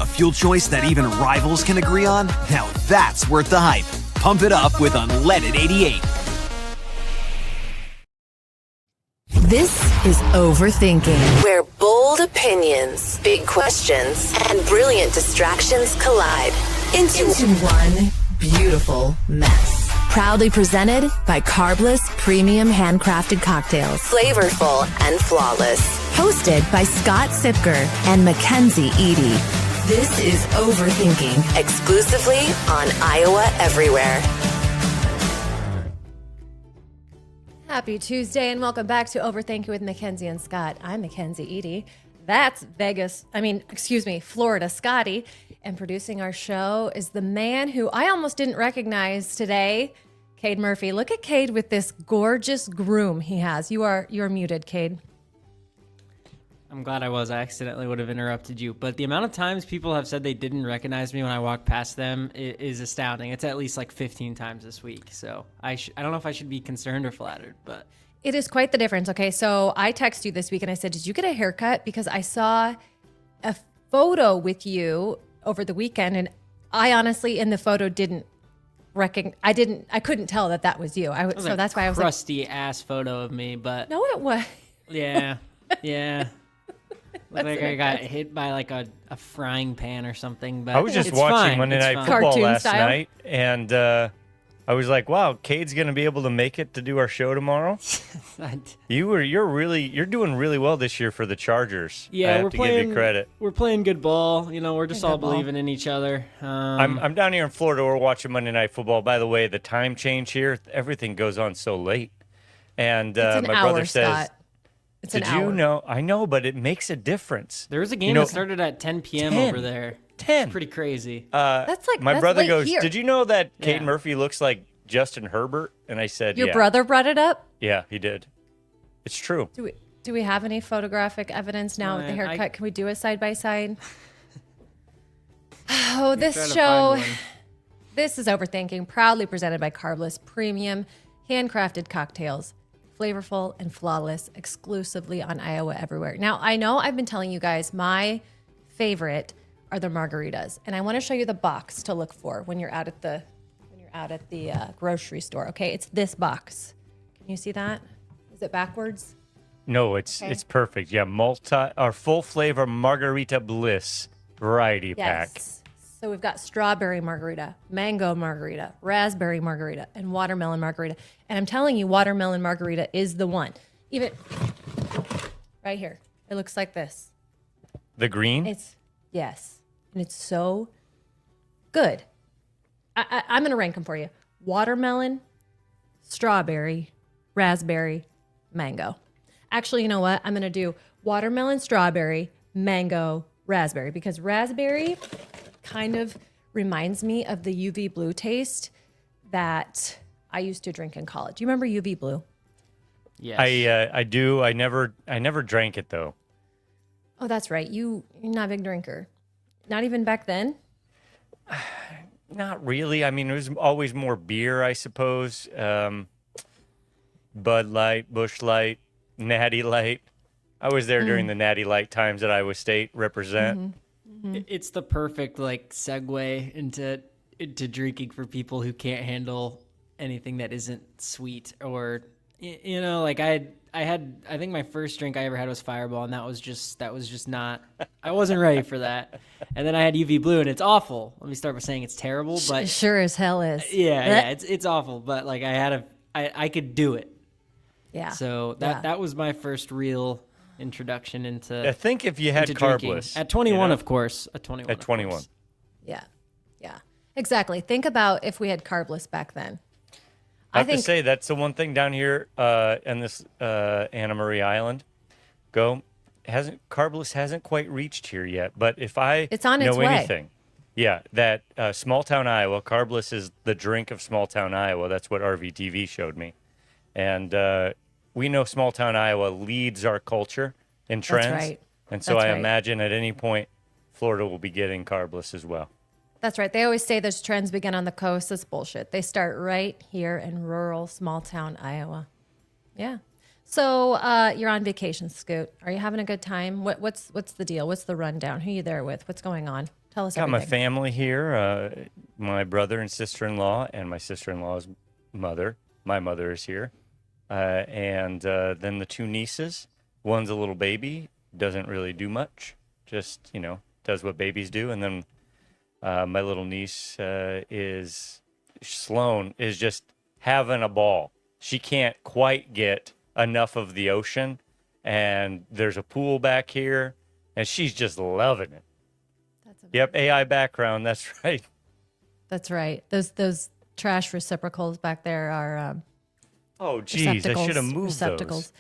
A fuel choice that even rivals can agree on? Now that's worth the hype. Pump it up with Unleaded 88. This is Overthinking, where bold opinions, big questions, and brilliant distractions collide into one beautiful mess. Proudly presented by Carbliss Premium Handcrafted Cocktails. Flavorful and flawless. Hosted by Scott Siepker and Mackenzie Eddie. This is Overthinking, exclusively on Iowa Everywhere. Happy Tuesday and welcome back to Overthinking with Mackenzie and Scott. I'm Mackenzie Eddie. That's Florida Scotty. And producing our show is the man who I almost didn't recognize today, Cade Murphy. Look at Cade with this gorgeous groom he has. You're muted, Cade. I'm glad I was. I accidentally would have interrupted you. But the amount of times people have said they didn't recognize me when I walked past them is astounding. It's at least like 15 times this week. So I don't know if I should be concerned or flattered, but it is quite the difference. Okay, so I texted you this week and I said, did you get a haircut? Because I saw a photo with you over the weekend and I honestly in the photo didn't recognize. I couldn't tell that was you. So that's why I was like, crusty ass photo of me, but no, it was. Yeah. Looked like I got hit by like a frying pan or something. But I was just watching Monday Night Football Cartoon last style. night, and I was like, "Wow, Cade's gonna be able to make it to do our show tomorrow." You're doing really well this year for the Chargers. Yeah, I have to give you credit. We're playing good ball. You know, we're just all ball. believing in each other. I'm down here in Florida. We're watching Monday Night Football. By the way, the time change here, everything goes on so late, and It's an my hour, brother says. Scott. It's Did an hour. you know? I know, but it makes a difference. There was a game that started at 10 p.m. 10. over there. 10. It's pretty crazy. That's My brother late goes, here. "Did you know that Cade Yeah. Murphy looks like Justin Herbert?" And I said, Your "Yeah." brother brought it up? Yeah, he did. It's true. Do we have any photographic evidence now with the haircut? Can we do it side by side? Oh, this trying to show, find one. this is Overthinking, proudly presented by Carbliss Premium Handcrafted Cocktails. Flavorful and flawless, exclusively on Iowa Everywhere. Now, I know I've been telling you guys my favorite are the margaritas, and I want to show you the box to look for when you're out at the grocery store. Okay, it's this box. Can you see that? Is it backwards? No, it's perfect. Yeah, full flavor margarita bliss variety pack. Yes. So we've got strawberry margarita, mango margarita, raspberry margarita, and watermelon margarita. And I'm telling you, watermelon margarita is the one. Even right here, it looks like this. The green? Yes. And it's so good. I'm going to rank them for you. Watermelon, strawberry, raspberry, mango. Actually, you know what? I'm going to do watermelon, strawberry, mango, raspberry, because raspberry kind of reminds me of the UV blue taste that I used to drink in college. Do you remember UV blue? Yes. I do. I never drank it though. Oh, that's right. You're not a big drinker. Not even back then? Not really. I mean, it was always more beer, I suppose. Bud Light, Busch Light, Natty Light. I was there during the Natty Light times at Iowa State represent. It's the perfect like segue into drinking for people who can't handle anything that isn't sweet or like I think my first drink I ever had was Fireball, and that was just not, I wasn't ready for that. And then I had UV Blue, and it's awful. Let me start by saying it's terrible, but Sure as hell is. yeah, it's awful. But like I could do it. Yeah. So that was my first real introduction into. I think if you had into drinking. Carbliss At 21, of course. At 21. At 21. Of course. Yeah. Exactly. Think about if we had Carbliss back then. I have to say that's the one thing down here in this Anna Marie Island. Carbliss hasn't quite reached here yet. But if I It's on its know way. anything, yeah, that small town Iowa, Carbliss is the drink of small town Iowa. That's what RVTV showed me, and we know small town Iowa leads our culture in trends. That's right. And so That's I right. imagine at any point Florida will be getting Carbliss as well. That's right. They always say those trends begin on the coast. That's bullshit. They start right here in rural, small town Iowa. Yeah. So you're on vacation, Scoot. Are you having a good time? What's the deal? What's the rundown? Who are you there with? What's going on? Tell us Got my everything. family here, my brother and sister-in-law, and my sister-in-law's mother. My mother is here. And then the two nieces. One's a little baby, doesn't really do much, just, does what babies do. And then my little niece Sloan is just having a ball. She can't quite get enough of the ocean, and there's a pool back here, and she's just loving it. Yep, AI background. That's right. That's right. Those trash receptacles back there are Oh, geez, I should have moved those.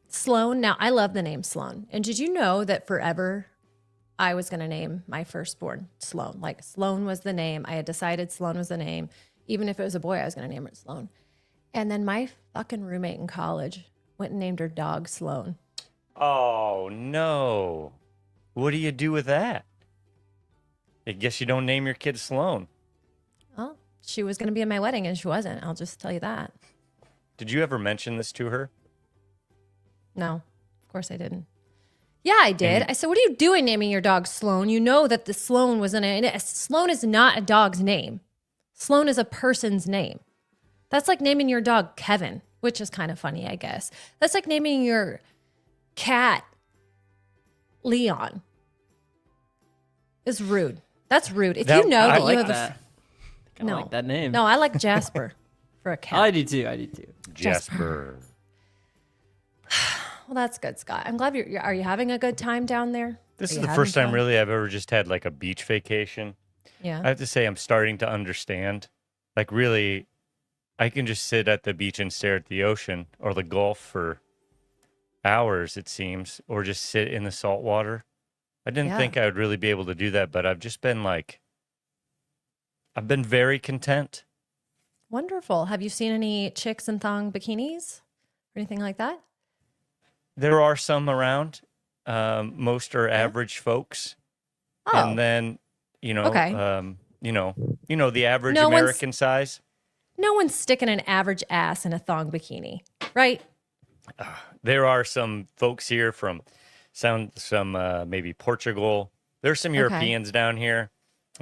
Sloan. Now, I love the name Sloan. And did you know that forever I was going to name my firstborn Sloan? Like Sloan was the name. I had decided Sloan was the name. Even if it was a boy, I was going to name it Sloan. And then my fucking roommate in college went and named her dog Sloan. Oh, no. What do you do with that? I guess you don't name your kid Sloan. Well, she was going to be in my wedding and she wasn't. I'll just tell you that. Did you ever mention this to her? No, of course I didn't. Yeah, I did. I said, what are you doing naming your dog Sloan? You know that the Sloan was Sloan is not a dog's name. Sloan is a person's name. That's like naming your dog Kevin, which is kind of funny, I guess. That's like naming your cat Leon. It's rude. That's rude. If you know that you have that. I like that name. No, I like Jasper for a cat. I do too. Jasper. Well, that's good, Scott. I'm glad are you having a good time down there? This is the first time really I've ever just had like a beach vacation. Yeah. I have to say I'm starting to understand. Like really, I can just sit at the beach and stare at the ocean or the Gulf for hours, it seems, or just sit in the salt water. I didn't think I would really be able to do that, but I've just been I've been very content. Wonderful. Have you seen any chicks in thong bikinis or anything like that? There are some around. Most are average folks. Oh. And then, the average American size. No one's sticking an average ass in a thong bikini, right? There are some folks here from some maybe Portugal. There's some Europeans down here.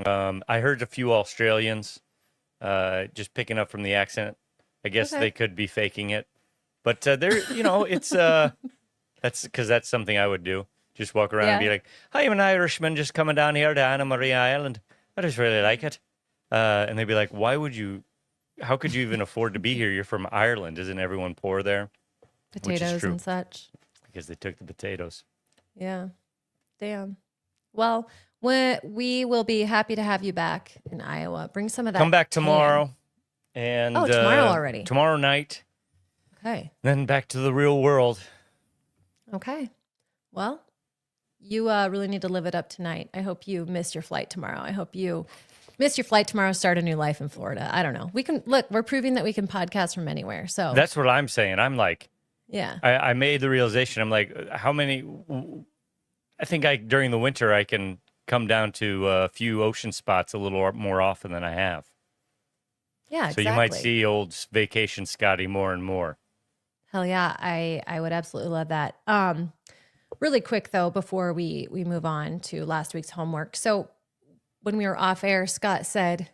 I heard a few Australians just picking up from the accent. I guess they could be faking it. But it's that's because that's something I would do. Just walk around and be like, "Hi, I'm an Irishman just coming down here to Anna Maria Island. I just really like it." And they'd be like, how could you even afford to be here? You're from Ireland. Isn't everyone poor there? Potatoes and such. Because they took the potatoes. Yeah. Damn. Well, we will be happy to have you back in Iowa. Bring some of that. Come back tomorrow. And tomorrow already. Tomorrow night. Okay. Then back to the real world. Okay. Well, you really need to live it up tonight. I hope you miss your flight tomorrow. I hope you miss your flight tomorrow, start a new life in Florida. I don't know. We're proving that we can podcast from anywhere. So that's what I'm saying. I'm like, yeah. I made the realization. I'm like, how many? I think during the winter I can come down to a few ocean spots a little more often than I have. Yeah, exactly. So you might see old vacation Scotty more and more. Hell yeah, I would absolutely love that. Really quick though, before we move on to last week's homework. So when we were off air, Scott said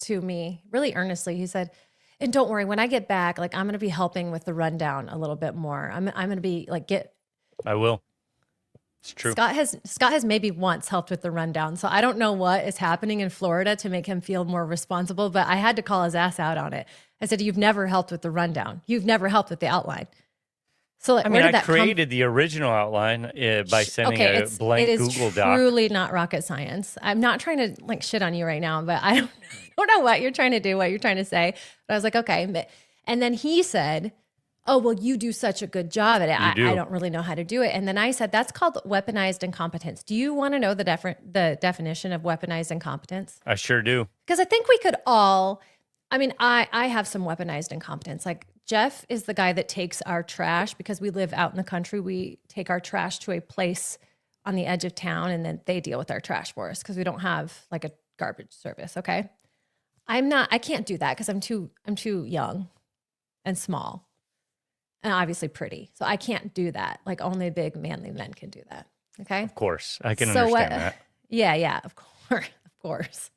to me really earnestly, he said, "And don't worry, when I get back, like I'm going to be helping with the rundown a little bit more. I'm going to be like I will. It's true. Scott has maybe once helped with the rundown. So I don't know what is happening in Florida to make him feel more responsible, but I had to call his ass out on it. I said, "You've never helped with the rundown. You've never helped with the outline." So like, I created the original outline by sending a blank Google Doc. It is truly not rocket science. I'm not trying to like shit on you right now, but I don't know what you're trying to do, what you're trying to say. But I was like, okay. And then he said, "Oh, well, you do such a good job at it. I don't really know how to do it." And then I said, "That's called weaponized incompetence." Do you want to know the definition of weaponized incompetence? I sure do. Because I think we could all, I have some weaponized incompetence. Like Jeff is the guy that takes our trash because we live out in the country. We take our trash to a place on the edge of town and then they deal with our trash for us because we don't have like a garbage service. Okay. I can't do that because I'm too young and small. and obviously pretty. So I can't do that. Like only big manly men can do that. Okay. Of course, I can So understand that. Yeah, of course, of course.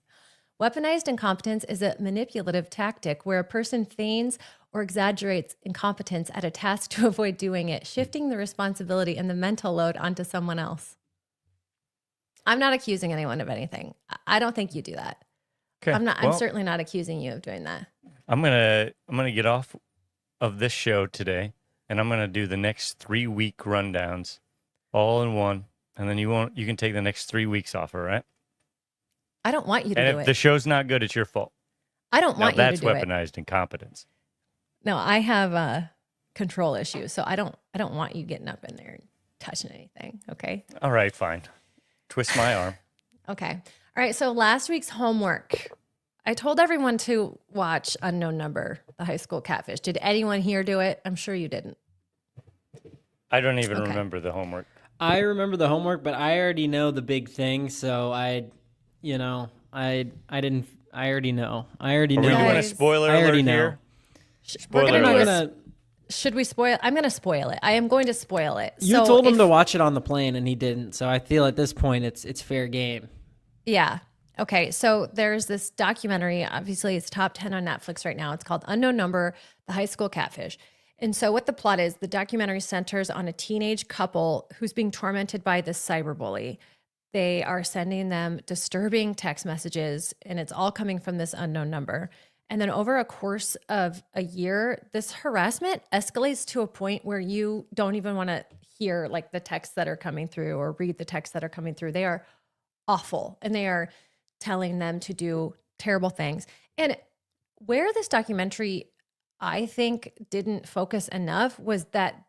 Weaponized incompetence is a manipulative tactic where a person feigns or exaggerates incompetence at a task to avoid doing it, shifting the responsibility and the mental load onto someone else. I'm not accusing anyone of anything. I don't think you do that. Okay. I'm certainly not accusing you of doing that. I'm gonna get off of this show today, and I'm gonna do the next 3-week rundowns, all in one, and then you can take the next 3 weeks off. All right. I don't want you to And do if it. the show's not good, it's your fault. I don't want you to That's do it. weaponized incompetence. No, I have control issues, so I don't want you getting up in there and touching anything. Okay. All right, fine. Twist my arm. Okay. All right. So last week's homework, I told everyone to watch Unknown Number, the high school catfish. Did anyone here do it? I'm sure you didn't. I don't even remember the homework. I remember the homework, but I already know the big thing, so I already know. I already know. Are we doing a Guys, spoiler I already alert know. here? We're Spoiler gonna do alert. Should we spoil? I'm going to spoil it. I am going to spoil it. You So told him if- to watch it on the plane, and he didn't. So I feel at this point it's fair game. Yeah. Okay. So there's this documentary. Obviously, it's top 10 on Netflix right now. It's called Unknown Number, the high school catfish. And so what the plot is, the documentary centers on a teenage couple who's being tormented by this cyberbully. They are sending them disturbing text messages, and it's all coming from this unknown number. And then over a course of a year, this harassment escalates to a point where you don't even want to hear like the texts that are coming through or read the texts that are coming through. They are awful, and they are telling them to do terrible things. And where this documentary, I think, didn't focus enough was that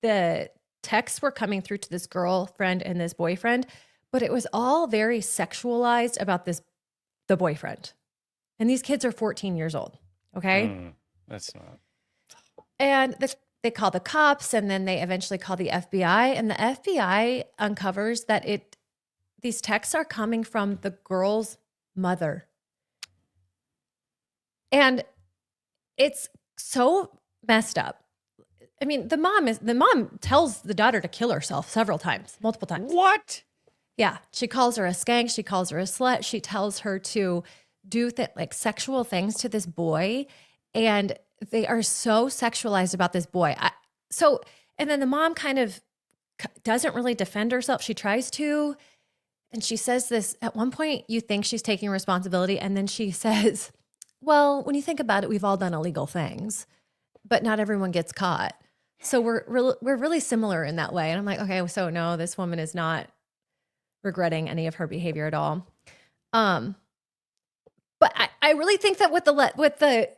the texts were coming through to this girlfriend and this boyfriend, but it was all very sexualized about the boyfriend. And these kids are 14 years old. Okay. That's not. And they call the cops, and then they eventually call the FBI, and the FBI uncovers that these texts are coming from the girl's mother. And it's so messed up. I mean, the mom tells the daughter to kill herself multiple times. What? Yeah. She calls her a skank. She calls her a slut. She tells her to do like sexual things to this boy. And they are so sexualized about this boy. And then the mom kind of doesn't really defend herself. She tries to. And she says this at one point, you think she's taking responsibility. And then she says, well, when you think about it, we've all done illegal things, but not everyone gets caught. So we're really similar in that way. And I'm like, okay, so no, this woman is not regretting any of her behavior at all. But I really think that what the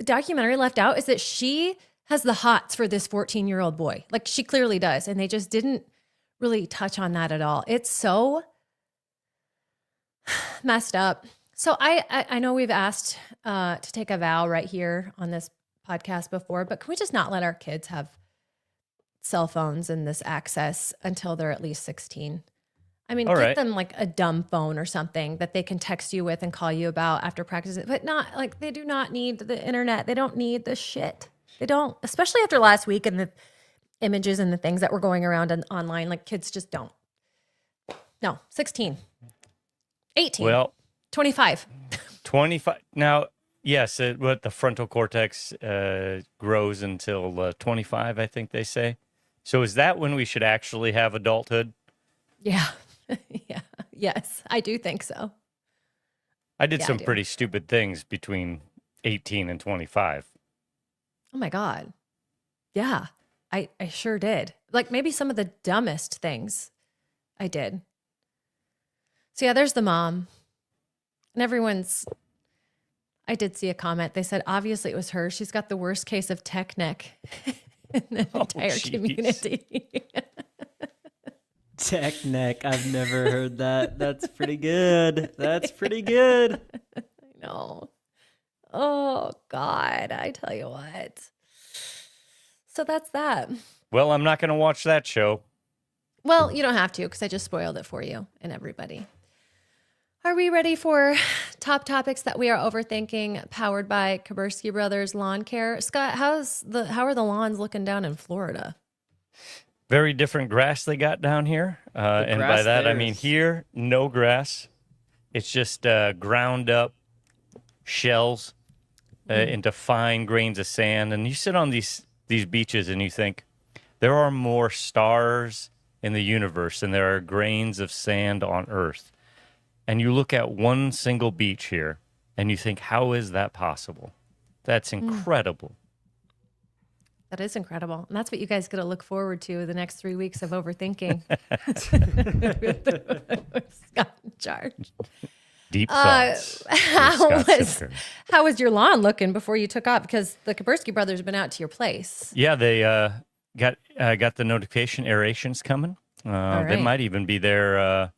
documentary left out is that she has the hots for this 14-year-old boy. Like she clearly does. And they just didn't really touch on that at all. It's so messed up. So I know we've asked to take a vow right here on this podcast before, but can we just not let our kids have cell phones and this access until they're at least 16? I mean, get them like a dumb phone or something that they can text you with and call you about after practice, but not like they do not need the internet. They don't need the shit. They don't, especially after last week and the images and the things that were going around online. Like kids just don't. No, 16, 18, Well, 25. 25. Now, yes, the frontal cortex grows until 25, I think they say. So is that when we should actually have adulthood? Yeah. Yeah. Yes, I do think so. I did Yeah, some I do. pretty stupid things between 18 and 25. Oh my God. Yeah, I sure did. Like maybe some of the dumbest things I did. So yeah, there's the mom. And I did see a comment. They said, obviously it was her. She's got the worst case of tech neck in the entire jeez. community. Tech neck. I've never heard that. That's pretty good. That's pretty good. I know. Oh God, I tell you what. So that's that. Well, I'm not going to watch that show. Well, you don't have to because I just spoiled it for you and everybody. Are we ready for top topics that we are overthinking, powered by Carbliss Brothers Lawn Care. Scott, how are the lawns looking down in Florida? Very different grass they got down here. And by grass that, I there mean is- here, no grass. It's just ground up shells into fine grains of sand. And you sit on these beaches and you think, there are more stars in the universe than there are grains of sand on Earth. And you look at one single beach here and you think, how is that possible? That's incredible. That is incredible. And that's what you guys get to look forward to the next 3 weeks of overthinking. Scott in charge. Deep thoughts. with How Scott was Siepker. how was your lawn looking before you took off? Because the Carbliss brothers have been out to your place. Yeah, they got the notification aeration's coming. They right. might even be there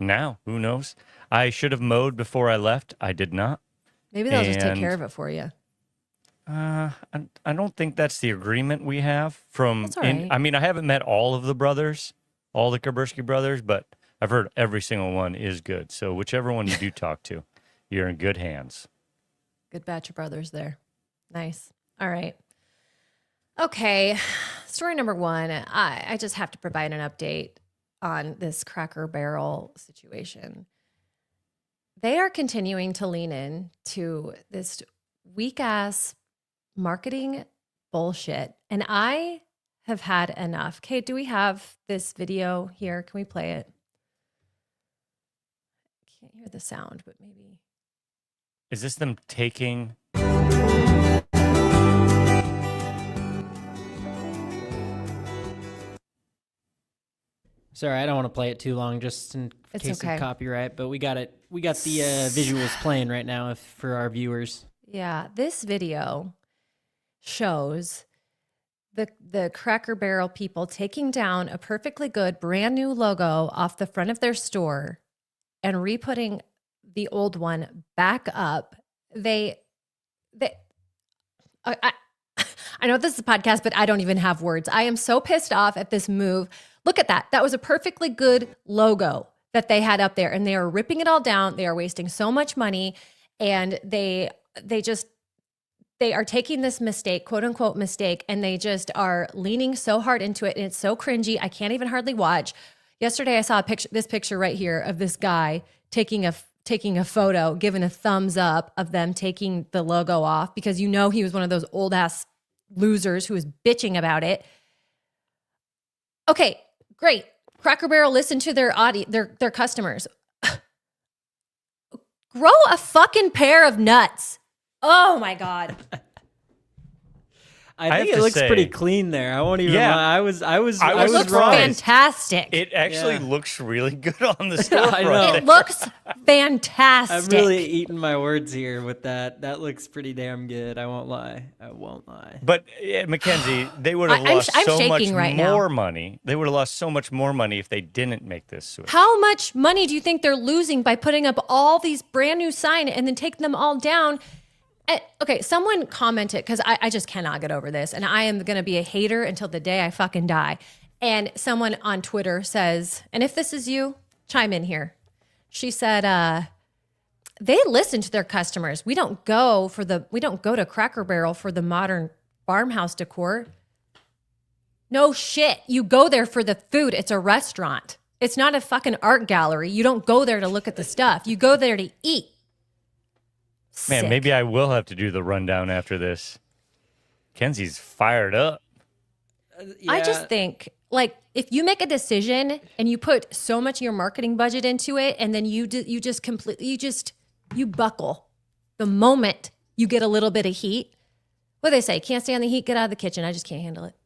now. Who knows? I should have mowed before I left. I did not. Maybe they'll just take And- care of it for you. I don't think that's the agreement we have from. That's all right. I mean, I haven't met all of the brothers, all the Carbliss brothers, but I've heard every single one is good. So whichever one you do talk to, you're in good hands. Good batch of brothers there. Nice. All right. Okay. Story number one. I just have to provide an update on this Cracker Barrel situation. They are continuing to lean in to this weak ass marketing bullshit. And I have had enough. Kate, do we have this video here? Can we play it? Can't hear the sound, but maybe. Is this them taking? Sorry, I don't want to play it too long, just in It's case okay. of copyright. But we got it. We got the visuals playing right now for our viewers. Yeah, this video shows the Cracker Barrel people taking down a perfectly good brand new logo off the front of their store and re-putting the old one back up. I know this is a podcast, but I don't even have words. I am so pissed off at this move. Look at that. That was a perfectly good logo that they had up there, and they are ripping it all down. They are wasting so much money, and they are taking this mistake, quote unquote mistake, and they just are leaning so hard into it, and it's so cringy. I can't even hardly watch. Yesterday, I saw this picture right here of this guy taking a photo, giving a thumbs up of them taking the logo off, because you know he was one of those old ass losers who was bitching about it. Okay, great. Cracker Barrel listened to their their customers. Grow a fucking pair of nuts. Oh my God. I have think it to looks say- pretty clean there. I won't even Yeah. lie. I was I was It looks wrong. fantastic. It actually Yeah. looks really good on the I storefront. know. It looks fantastic. I'm really eating my words here with that. That looks pretty damn good. I won't lie. But Mackenzie, they would have I'm lost I'm so much shaking right now. more money. They would have lost so much more money if they didn't make this switch. How much money do you think they're losing by putting up all these brand new signs and then taking them all down? Okay, someone commented, because I just cannot get over this, and I am going to be a hater until the day I fucking die. And someone on Twitter says, and if this is you, chime in here. She said, they listen to their customers. We don't go to Cracker Barrel for the modern farmhouse decor. No shit. You go there for the food. It's a restaurant. It's not a fucking art gallery. You don't go there to look at the stuff. You go there to eat. Man, Sick. maybe I will have to do the rundown after this. Kenzie's fired up. I just think, like, if you make a decision and you put so much of your marketing budget into it, and then you buckle the moment you get a little bit of heat. What do they say? Can't stand the heat, get out of the kitchen. I just can't handle it.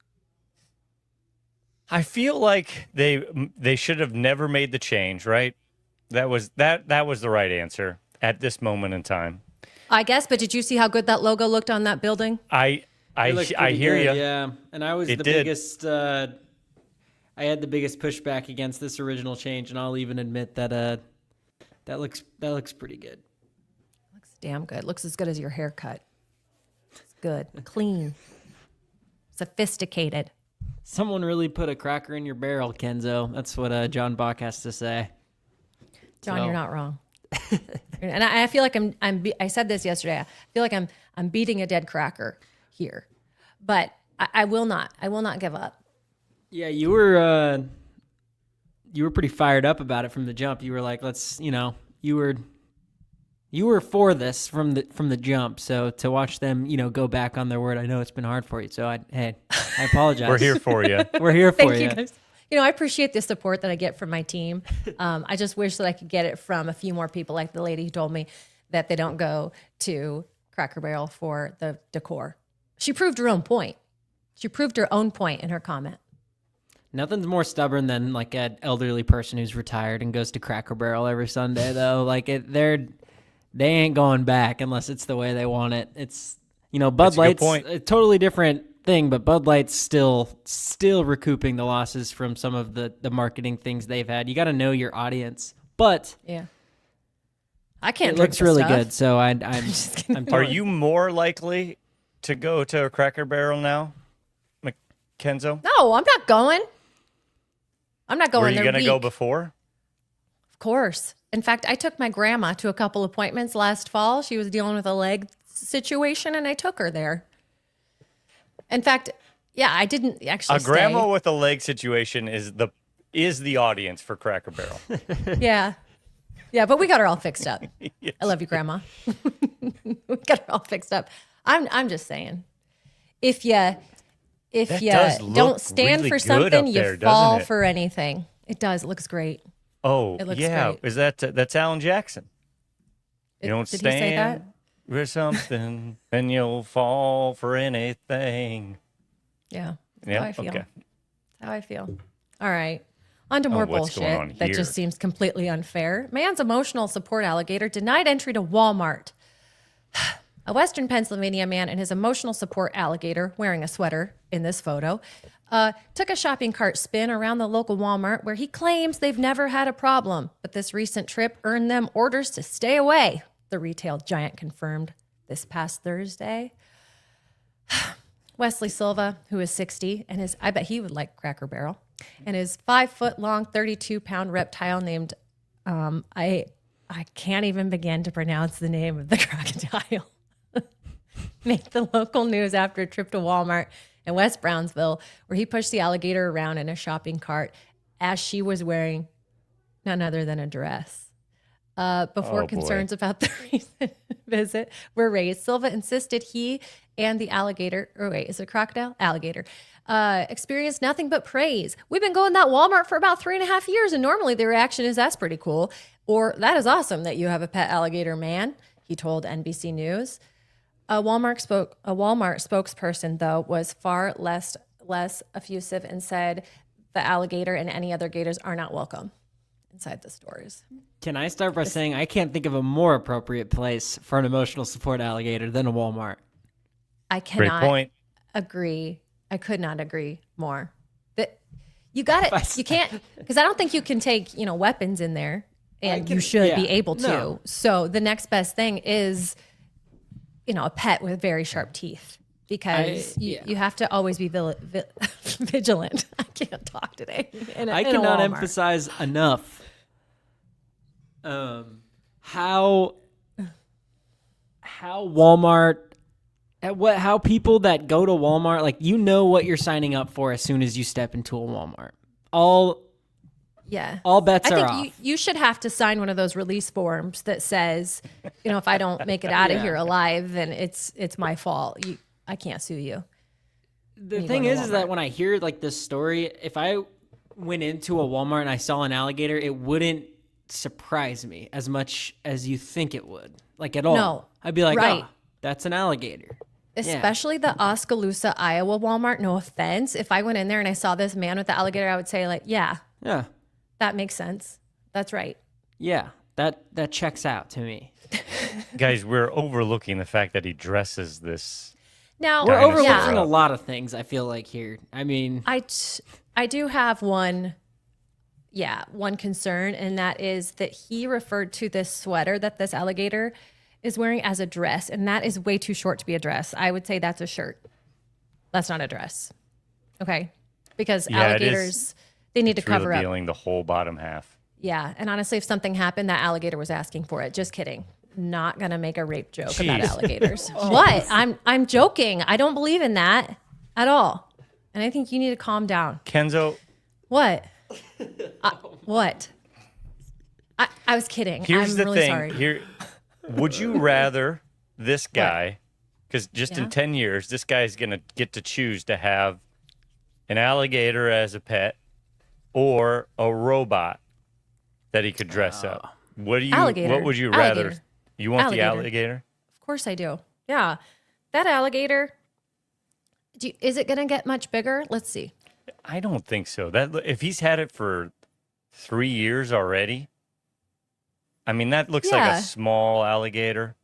I feel like they should have never made the change, right? That was the right answer at this moment in time. I guess, but did you see how good that logo looked on that building? It looked I pretty hear good, you. Yeah, and I was It the did. biggest. I had the biggest pushback against this original change, and I'll even admit that that looks pretty good. Looks damn good. Looks as good as your haircut. It's good. Clean. Sophisticated. Someone really put a cracker in your barrel, Kenzo. That's what John Bach has to say. John, So- you're not wrong. And I feel like I said this yesterday. I feel like I'm beating a dead cracker here, but I will not give up. Yeah, you were pretty fired up about it from the jump. You were like, you were for this from the jump. So to watch them, go back on their word, I know it's been hard for you. So I apologize. We're here for you. We're here for Thank you. you guys. I appreciate the support that I get from my team. I just wish that I could get it from a few more people, like the lady who told me that they don't go to Cracker Barrel for the decor. She proved her own point. She proved her own point in her comment. Nothing's more stubborn than like an elderly person who's retired and goes to Cracker Barrel every Sunday, though. Like they ain't going back unless it's the way they want it. It's Bud Light's a totally different thing, but Bud Light's still recouping the losses from some of the marketing things they've had. You got to know your audience, but yeah, I can't. It looks really good, so I'm Are you more likely to go to a Cracker Barrel now, Kenzo? No, I'm not going. I'm not going. Were you going to go before? Of course. In fact, I took my grandma to a couple appointments last fall. She was dealing with a leg situation, and I took her there. In fact, yeah, I didn't actually A grandma with a leg situation is the audience for Cracker Barrel. Yeah. Yeah, but we got her all fixed up. Yes. I love you, Grandma. We got her all fixed up. I'm just saying, if you don't stand really for good something, up there, you fall doesn't it? for anything. It does. It looks great. Oh, It looks yeah. great. Is that's Alan Jackson? You don't Did he say that? stand for something, and you'll fall for anything. Yeah. That's Yeah. how I feel. Okay. That's how I feel. All right. On to more what's going on bullshit that here? just seems completely unfair. Man's emotional support alligator denied entry to Walmart. A Western Pennsylvania man and his emotional support alligator, wearing a sweater in this photo, took a shopping cart spin around the local Walmart where he claims they've never had a problem. But this recent trip earned them orders to stay away, the retail giant confirmed this past Thursday. Wesley Silva, who is 60, and I bet he would like Cracker Barrel, and his 5-foot-long, 32-pound reptile named, I can't even begin to pronounce the name of the crocodile, made the local news after a trip to Walmart in West Brownsville, where he pushed the alligator around in a shopping cart as she was wearing none other than a dress. Before concerns about the recent visit were raised, Silva insisted he and the alligator, is it a crocodile? Alligator, experienced nothing but praise. We've been going to that Walmart for about 3.5 years, and normally the reaction is, that's pretty cool, or that is awesome that you have a pet alligator, man, he told NBC News. A Walmart spokesperson, though, was far less effusive and said the alligator and any other gators are not welcome inside the stores. Can I start by saying I can't think of a more appropriate place for an emotional support alligator than a Walmart? I cannot Great point. agree. I could not agree more. But you got it. You can't, because I don't think you can take, weapons in there, and you should be able to. No. So the next best thing is, a pet with very sharp teeth, because you have to always be vigilant. I can't talk today. I cannot emphasize enough how Walmart, how people that go to Walmart, like, what you're signing up for as soon as you step into a Walmart. All bets are off. I think you should have to sign one of those release forms that says, if I don't make it out of here alive, then it's my fault. I can't sue you. The thing is that when I hear like this story, if I went into a Walmart and I saw an alligator, it wouldn't surprise me as much as you think it would, like, at all. No, I'd be like, right. oh, that's an alligator. Especially the Oskaloosa, Iowa Walmart. No offense. If I went in there and I saw this man with the alligator, I would say, like, yeah, that makes sense. That's right. Yeah, that checks out to me. Guys, we're overlooking the fact that he dresses this. Now We're Dinosaur. overlooking a lot of things, I feel like, here. I mean, I do have one concern, and that is that he referred to this sweater that this alligator is wearing as a dress, and that is way too short to be a dress. I would say that's a shirt. That's not a dress. Okay? Because alligators, they need to cover up. Revealing the whole bottom half. Yeah, and honestly, if something happened, that alligator was asking for it. Just kidding. Not gonna make a rape joke about Jeez. alligators. What? I'm joking. I don't believe in that at all. And I think you need to calm down. Kenzo, What? What? I was kidding. here's I'm the really thing. sorry. Would you rather this guy, because just in Yeah. 10 years, this guy's going to get to choose to have an alligator as a pet or a robot that he could dress up? Alligator. What would you rather? Alligator. You want the Alligator. alligator? Of course I do. Yeah. That alligator, is it going to get much bigger? Let's see. I don't think so. That if he's had it for 3 years already, I mean, that looks like Yeah. a small alligator.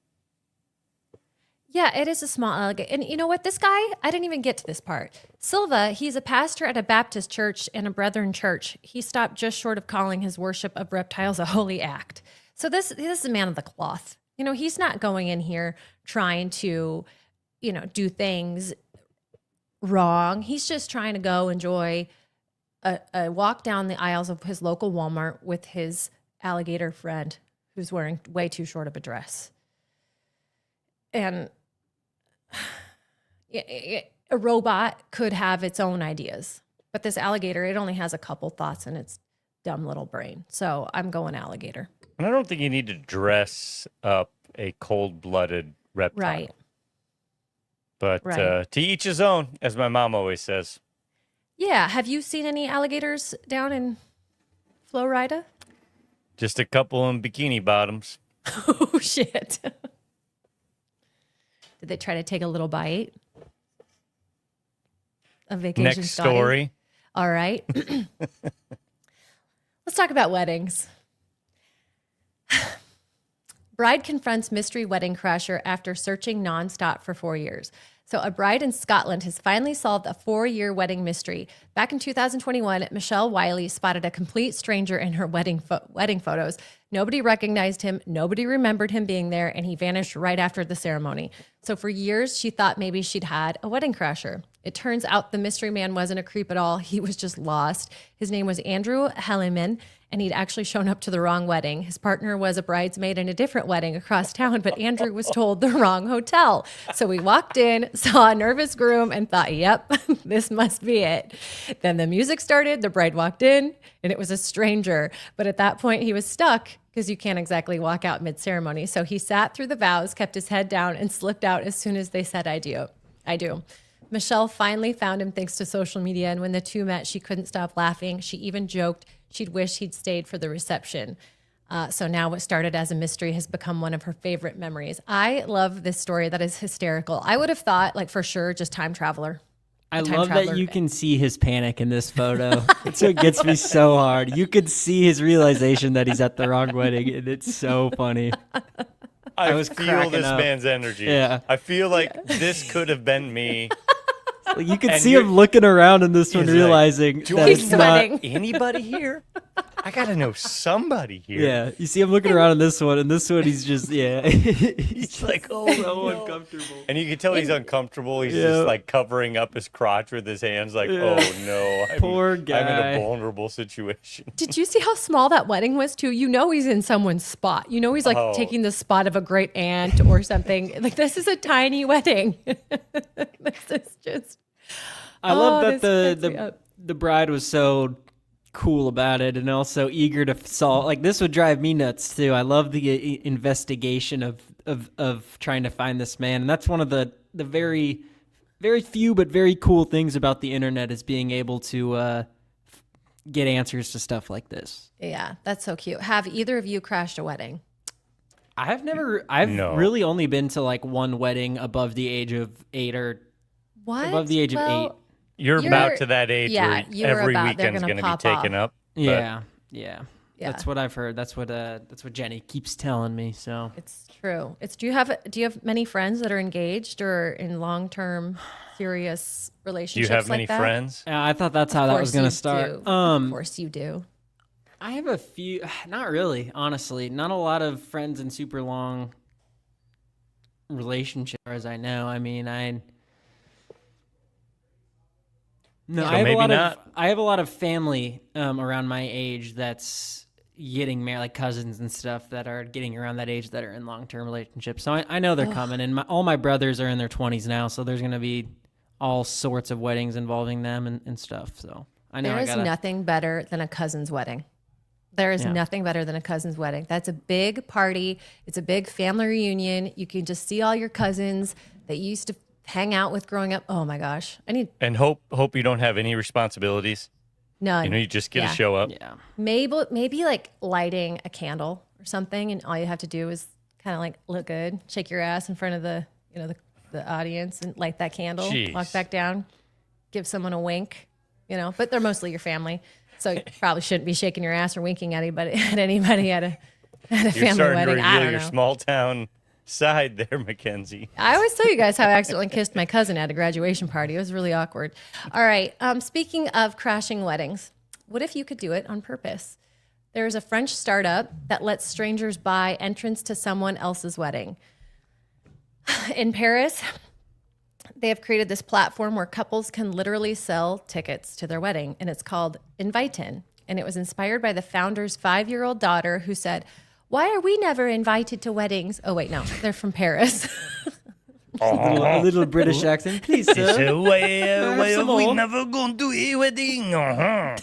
Yeah, it is a small alligator. And you know what? This guy, I didn't even get to this part. Silva, he's a pastor at a Baptist church and a Brethren church. He stopped just short of calling his worship of reptiles a holy act. So this is a man of the cloth. You know, he's not going in here trying to, do things wrong. He's just trying to go enjoy a walk down the aisles of his local Walmart with his alligator friend who's wearing way too short of a dress. And a robot could have its own ideas, but this alligator, it only has a couple thoughts in its dumb little brain. So I'm going alligator. And I don't think you need to dress up a cold-blooded reptile. Right. But Right. To each his own, as my mom always says. Yeah. Have you seen any alligators down in Florida? Just a couple in bikini bottoms. Oh, shit. Did they try to take a little bite? A vacation Next study? story. All right. Let's talk about weddings. Bride confronts mystery wedding crasher after searching nonstop for 4 years. So a bride in Scotland has finally solved a 4-year wedding mystery. Back in 2021, Michelle Wiley spotted a complete stranger in her wedding photos. Nobody recognized him. Nobody remembered him being there, and he vanished right after the ceremony. So for years, she thought maybe she'd had a wedding crasher. It turns out the mystery man wasn't a creep at all. He was just lost. His name was Andrew Helliman, and he'd actually shown up to the wrong wedding. His partner was a bridesmaid in a different wedding across town, but Andrew was told the wrong hotel. So we walked in, saw a nervous groom, and thought, yep, this must be it. Then the music started, the bride walked in, and it was a stranger. But at that point, he was stuck because you can't exactly walk out mid-ceremony. So he sat through the vows, kept his head down, and slipped out as soon as they said, I do. Michelle finally found him thanks to social media, and when the two met, she couldn't stop laughing. She even joked she'd wish he'd stayed for the reception. So now what started as a mystery has become one of her favorite memories. I love this story. That is hysterical. I would have thought, like, for sure, just time traveler. I Time love traveler. that you can see his panic in this photo. That's what gets me so hard. You could see his realization that he's at the wrong wedding, and it's so funny. I was feel cracking this up. man's energy. Yeah. I feel like this could have been me. Like, you could And see you're- him looking around in this one, He's like, realizing Do that I it's know not. sweating. anybody here? I gotta know somebody here. Yeah, you see him looking around in this one, and this one he's just he's like, oh, so uncomfortable. And you can tell he's uncomfortable. He's Yeah. just like covering up his crotch with his hands, like, Yeah. oh no, Poor I'm in guy. a vulnerable situation. Did you see how small that wedding was too? You know he's in someone's spot. You know he's like Oh. taking the spot of a great aunt or something. Like, this is a tiny wedding. This is just... I love Oh, that this cracks me up. the bride was so cool about it and also eager to solve. Like, this would drive me nuts too. I love the investigation of trying to find this man, and that's one of the very very few but very cool things about the internet is being able to get answers to stuff like this. Yeah, that's so cute. Have either of you crashed a wedding? I've No. really only been to like one wedding above the age of 8 or What? above the age of 8. You're about to that age yeah, where you're every about- they're weekend's gonna going to be pop taken off. up. but Yeah. Yeah. That's what I've heard. That's what Jenny keeps telling me. So It's true. Do you have many friends that are engaged or in long-term serious Do relationships you have like many that? friends? I thought that's how that was going to start. Of course you do. I have a few, not really, honestly. Not a lot of friends in super long relationships, as I know. I mean, So I have maybe a lot not. of I have a lot of family around my age that's getting married, like cousins and stuff that are getting around that age that are in long-term relationships. So I know they're coming, and all my brothers are in their 20s now, so there's going to be all sorts of weddings involving them and stuff. So I know There is gotta, nothing better than a cousin's wedding. There is nothing better than a cousin's wedding. That's a big party. It's a big family reunion. You can just see all your cousins that you used to hang out with growing up. Oh my gosh. And hope you don't have any responsibilities. None. You know, you just get to show up. Yeah. Maybe like lighting a candle or something, and all you have to do is kind of like look good, shake your ass in front of the audience and light that candle, Jeez. walk back down, give someone a wink, but they're mostly your family. So you probably shouldn't be shaking your ass or winking at anybody at a You're family starting wedding. to I reveal don't your know. small town side there, Mackenzie. I always tell you guys how I accidentally kissed my cousin at a graduation party. It was really awkward. All right. Speaking of crashing weddings, what if you could do it on purpose? There's a French startup that lets strangers buy entrance to someone else's wedding. In Paris, they have created this platform where couples can literally sell tickets to their wedding, and it's called Invite-In. And it was inspired by the founder's 5-year-old daughter who said, "Why are we never invited to weddings?" Oh, wait, no, they're from Paris. A little British accent, please, sir. So why some have we more. never gone to a wedding? Uh-huh.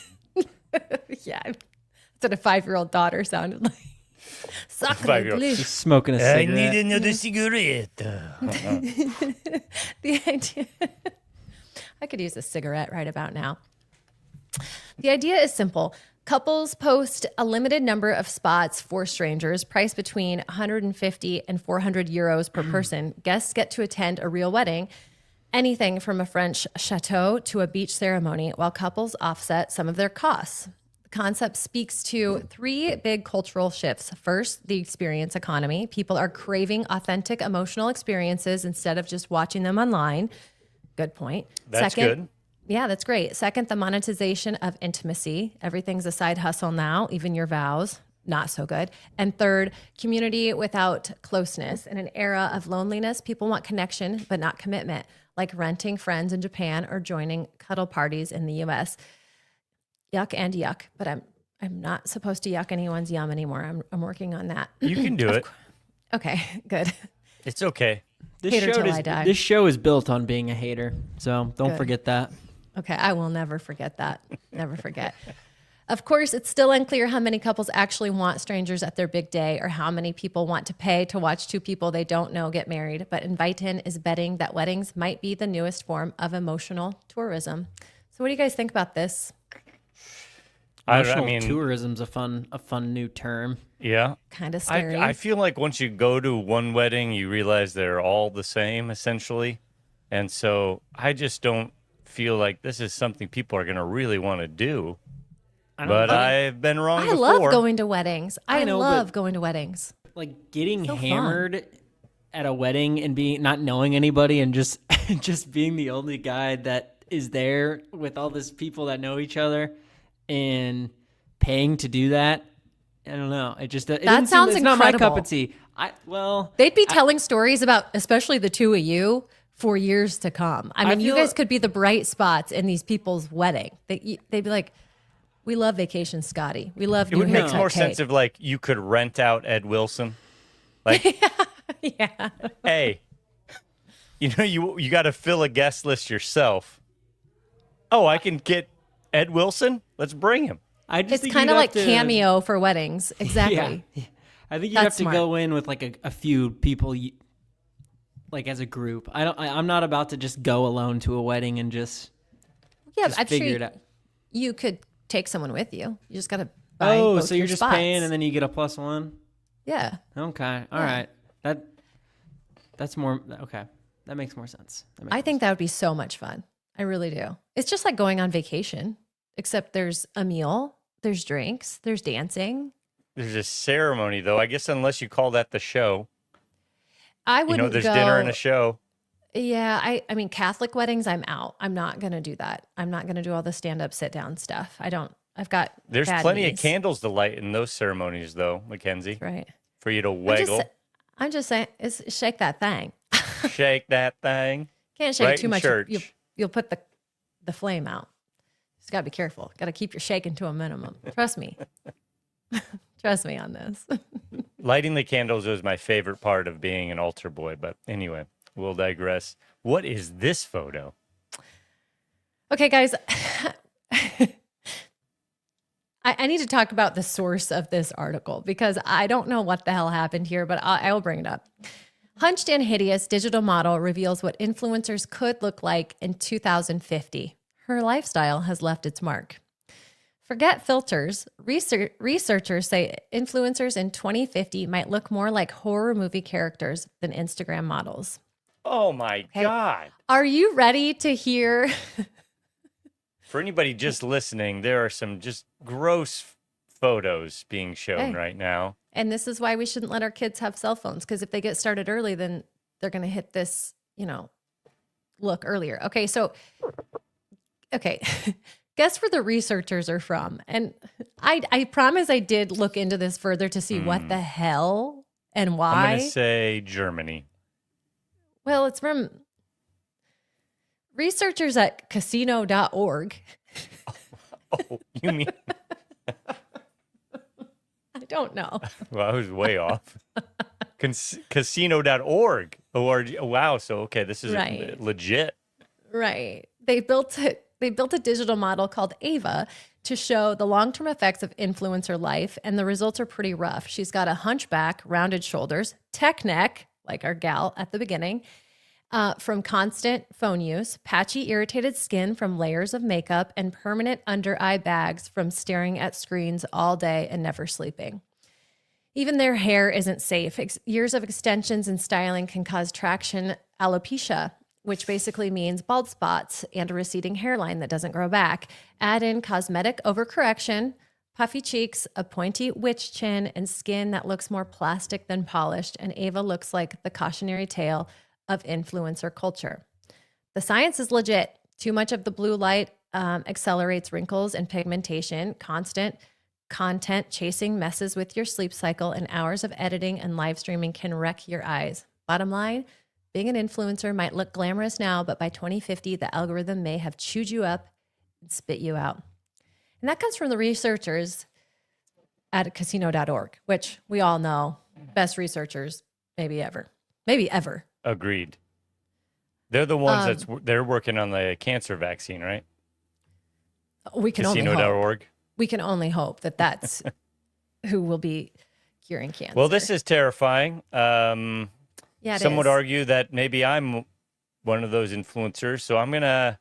Yeah, that's what a 5-year-old daughter sounded like. Sacre 5-year-old. bleu. Just smoking a I cigarette. need another cigarette. The idea, I could use a cigarette right about now. The idea is simple. Couples post a limited number of spots for strangers, priced between 150 and 400 euros per person. Guests get to attend a real wedding, anything from a French chateau to a beach ceremony, while couples offset some of their costs. The concept speaks to 3 big cultural shifts. First, the experience economy. People are craving authentic emotional experiences instead of just watching them online. Good point. That's Second, good. Yeah, that's great. Second, the monetization of intimacy. Everything's a side hustle now, even your vows. Not so good. And third, community without closeness. In an era of loneliness, people want connection, but not commitment, like renting friends in Japan or joining cuddle parties in the US. Yuck and yuck, but I'm not supposed to yuck anyone's yum anymore. I'm working on that. You can do it. Okay, good. It's okay. Hater till I die. This show is built on being a hater, so don't Good. forget that. Okay, I will never forget that. Never forget. Of course, it's still unclear how many couples actually want strangers at their big day or how many people want to pay to watch 2 people they don't know get married. But Invite-In is betting that weddings might be the newest form of emotional tourism. So what do you guys think about this? Emotional I mean, tourism's a fun new term. yeah. Kind of scary. I feel like once you go to one wedding, you realize they're all the same, essentially. And so I just don't feel like this is something people are going to really want to do. But I've been wrong I before. love going to weddings. I know, love but- going to weddings. Like getting So fun. hammered at a wedding and being not knowing anybody and just just being the only guy that is there with all these people that know each other and paying to do that. I don't know. It just it didn't sounds it's not my cup incredible. of tea. They'd be telling stories about, especially the 2 of you, for years to come. I mean, you feel- guys could be the bright spots in these people's wedding. They'd be like, "We love Vacation Scotty. We love It New would make Haircut more Kate." sense if, like, you could rent out Ed Wilson. Like, Yeah. hey, you got to fill a guest list yourself. Oh, I can get Ed Wilson? Let's bring him. I just It's think kind you'd of have like to- Cameo for weddings. Exactly. Yeah. I think you'd That's have to smart. go in with like a few people, like as a group. I'm not about to just go alone to a wedding and just Yeah, I'm figure sure it out. you could take someone with you. You just got to buy Oh, both so your you're just spots. paying and then you get a +1? Yeah. Okay. All right. That's more okay. That makes more sense. I think that would be so much fun. I really do. It's just like going on vacation, except there's a meal, there's drinks, there's dancing. There's a ceremony, though. I guess unless you call that the show. I wouldn't There's go. dinner and a show. Yeah, I mean, Catholic weddings, I'm out. I'm not going to do that. I'm not going to do all the stand-up, sit-down stuff. I've got There's bad plenty knees. of candles to light in those ceremonies, though, Mackenzie, Right. for you to I'm waggle, just saying, shake that thing. shake that thing. Can't shake Right it too in much. church. You'll put the flame out. Just got to be careful. Got to keep your shaking to a minimum. Trust me. Trust me on this. Lighting the candles was my favorite part of being an altar boy, but anyway, we'll digress. What is this photo? Okay, guys. I need to talk about the source of this article because I don't know what the hell happened here, but I will bring it up. Hunched and hideous digital model reveals what influencers could look like in 2050. Her lifestyle has left its mark. Forget filters. Researchers say influencers in 2050 might look more like horror movie characters than Instagram models. Oh my God. Are you ready to hear? For anybody just listening, there are some just gross photos being shown right now. And this is why we shouldn't let our kids have cell phones, because if they get started early, then they're going to hit this, look earlier. Okay, so, guess where the researchers are from. And I promise I did look into this further to see what the hell and why. I'm going to say Germany. Well, it's from researchers at casino.org. Oh, you mean? I don't know. Well, I was way off. Casino.org. Oh, wow. So, okay, this is legit. Right. They built a digital model called Ava to show the long-term effects of influencer life, and the results are pretty rough. She's got a hunchback, rounded shoulders, tech neck, like our gal at the beginning, from constant phone use, patchy, irritated skin from layers of makeup, and permanent under-eye bags from staring at screens all day and never sleeping. Even their hair isn't safe. Years of extensions and styling can cause traction alopecia, which basically means bald spots and a receding hairline that doesn't grow back. Add in cosmetic overcorrection, puffy cheeks, a pointy witch chin, and skin that looks more plastic than polished, and Ava looks like the cautionary tale of influencer culture. The science is legit. Too much of the blue light accelerates wrinkles and pigmentation. Constant content chasing messes with your sleep cycle, and hours of editing and live streaming can wreck your eyes. Bottom line, being an influencer might look glamorous now, but by 2050, the algorithm may have chewed you up and spit you out. And that comes from the researchers at casino.org, which we all know, best researchers maybe ever. Maybe ever. Agreed. They're the ones they're working on the cancer vaccine, right? We can only hope. Casino.org. We can only hope that that's who will be curing cancer. Well, this is terrifying. Yeah, some would argue that maybe I'm one of those influencers, so I'm going to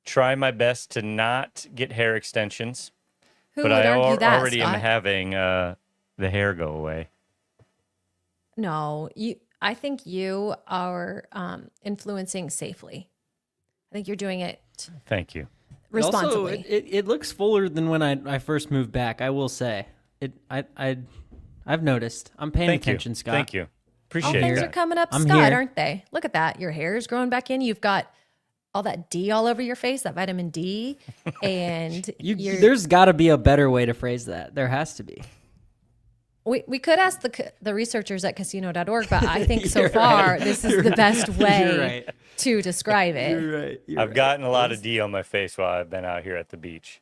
try my best to not get hair extensions. Who but would I argue that, already Scott? am having the hair go away. No, I think you are influencing safely. I think you're doing it Thank you. responsibly. Also, it looks fuller than when I first moved back. I will say I've noticed. I'm paying attention, Scott. Thank you. All Appreciate things that. are coming up, I'm Scott, here. aren't they? Look at that. Your hair is growing back in. You've got all that D all over your face, that vitamin D, and There's got to be a better way to phrase that. There has to be. We could ask the researchers at casino.org, but I think so far this is the best way to describe it. You're right. I've gotten a lot of D on my face while I've been out here at the beach.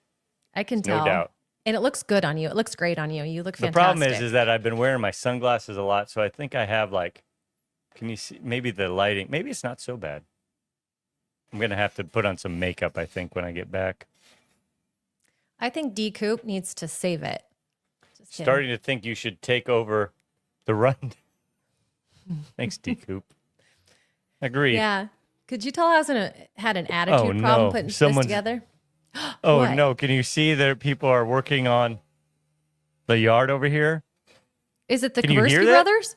I can tell. No doubt. And it looks good on you. It looks great on you. You look The fantastic. problem is that I've been wearing my sunglasses a lot, so I think I have can you see, maybe the lighting, maybe it's not so bad. I'm going to have to put on some makeup, I think, when I get back. I think D Coop needs to save it. Just kidding. Starting to think you should take over the run. Thanks, D Coop. Agreed. Yeah. Could you tell I had an attitude problem putting this together? Oh, What? no. Can you see that people are working on the yard over here? Is it the Can you hear Kaversky that? brothers?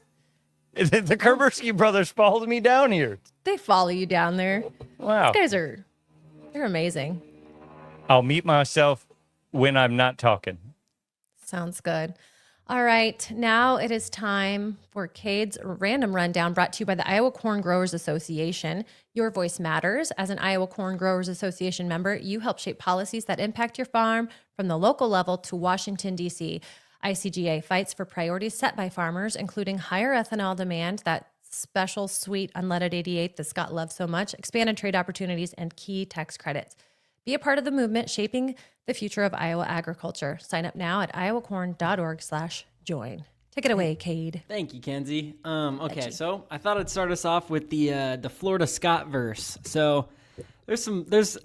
The Carbliss brothers followed me down here. They follow you down there. Wow. These guys they're amazing. I'll mute myself when I'm not talking. Sounds good. All right. Now it is time for Cade's Random Rundown, brought to you by the Iowa Corn Growers Association. Your voice matters. As an Iowa Corn Growers Association member, you help shape policies that impact your farm from the local level to Washington, D.C. ICGA fights for priorities set by farmers, including higher ethanol demand, that special sweet unleaded 88 that Scott loves so much, expanded trade opportunities, and key tax credits. Be a part of the movement shaping the future of Iowa agriculture. Sign up now at iowacorn.org/join. Take it away, Cade. Thank you, Kenzie. Okay, so I thought I'd start us off with the Florida Scott verse. So there's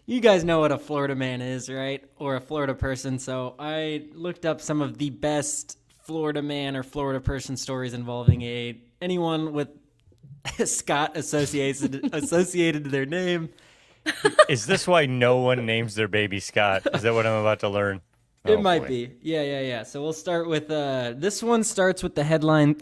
you guys know what a Florida man is, right? Or a Florida person. So I looked up some of the best Florida man or Florida person stories involving anyone with Scott associated to their name. Is this why no one names their baby Scott? Is that what I'm about to learn? It might be. Yeah. So we'll start with this one starts with the headline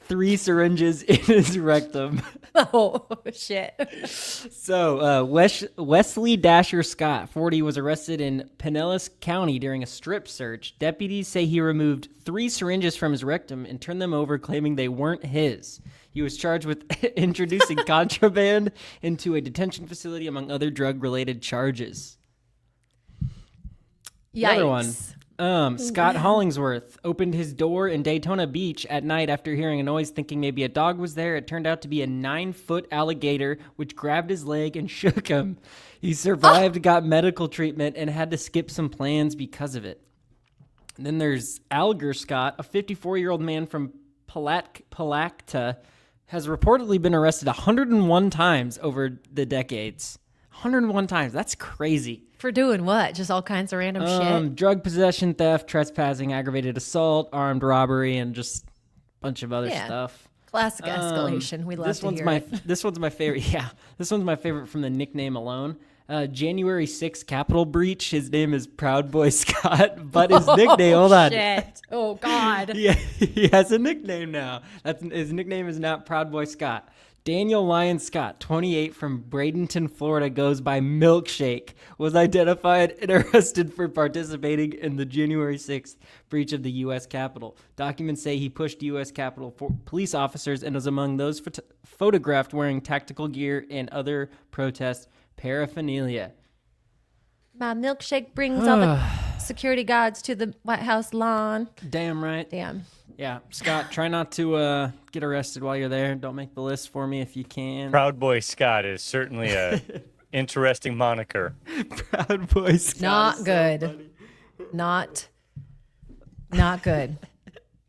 3 syringes in his rectum. Oh, shit. So Wesley Dasher Scott, 40, was arrested in Pinellas County during a strip search. Deputies say he removed 3 syringes from his rectum and turned them over, claiming they weren't his. He was charged with introducing contraband into a detention facility, among other drug-related charges. Another one. Scott Hollingsworth opened his door in Daytona Beach at night after hearing a noise, thinking maybe a dog was there. It turned out to be a 9-foot alligator, which grabbed his leg and shook him. He survived, got medical treatment, and had to skip some plans because of it. And then there's Alger Scott, a 54-year-old man from Palacta, has reportedly been arrested 101 times over the decades. 101 times. That's crazy. For doing what? Just all kinds of random shit? Drug possession, theft, trespassing, aggravated assault, armed robbery, and just a bunch of other stuff. Classic escalation. We love to hear it. This one's my favorite. Yeah, this one's my favorite from the nickname alone. January 6th Capitol breach. His name is Proud Boy Scott, but his nickname, hold on. Shit. Oh, God. Yeah, he has a nickname now. His nickname is not Proud Boy Scott. Daniel Lyon Scott, 28, from Bradenton, Florida, goes by Milkshake, was identified and arrested for participating in the January 6th breach of the U.S. Capitol. Documents say he pushed U.S. Capitol police officers and was among those photographed wearing tactical gear and other protest paraphernalia. My milkshake brings all the security guards to the White House lawn. Damn right. Damn. Yeah, Scott, try not to get arrested while you're there. Don't make the list for me if you can. Proud Boy Scott is certainly a interesting moniker. Proud Boy Scott. Not good. So Not good.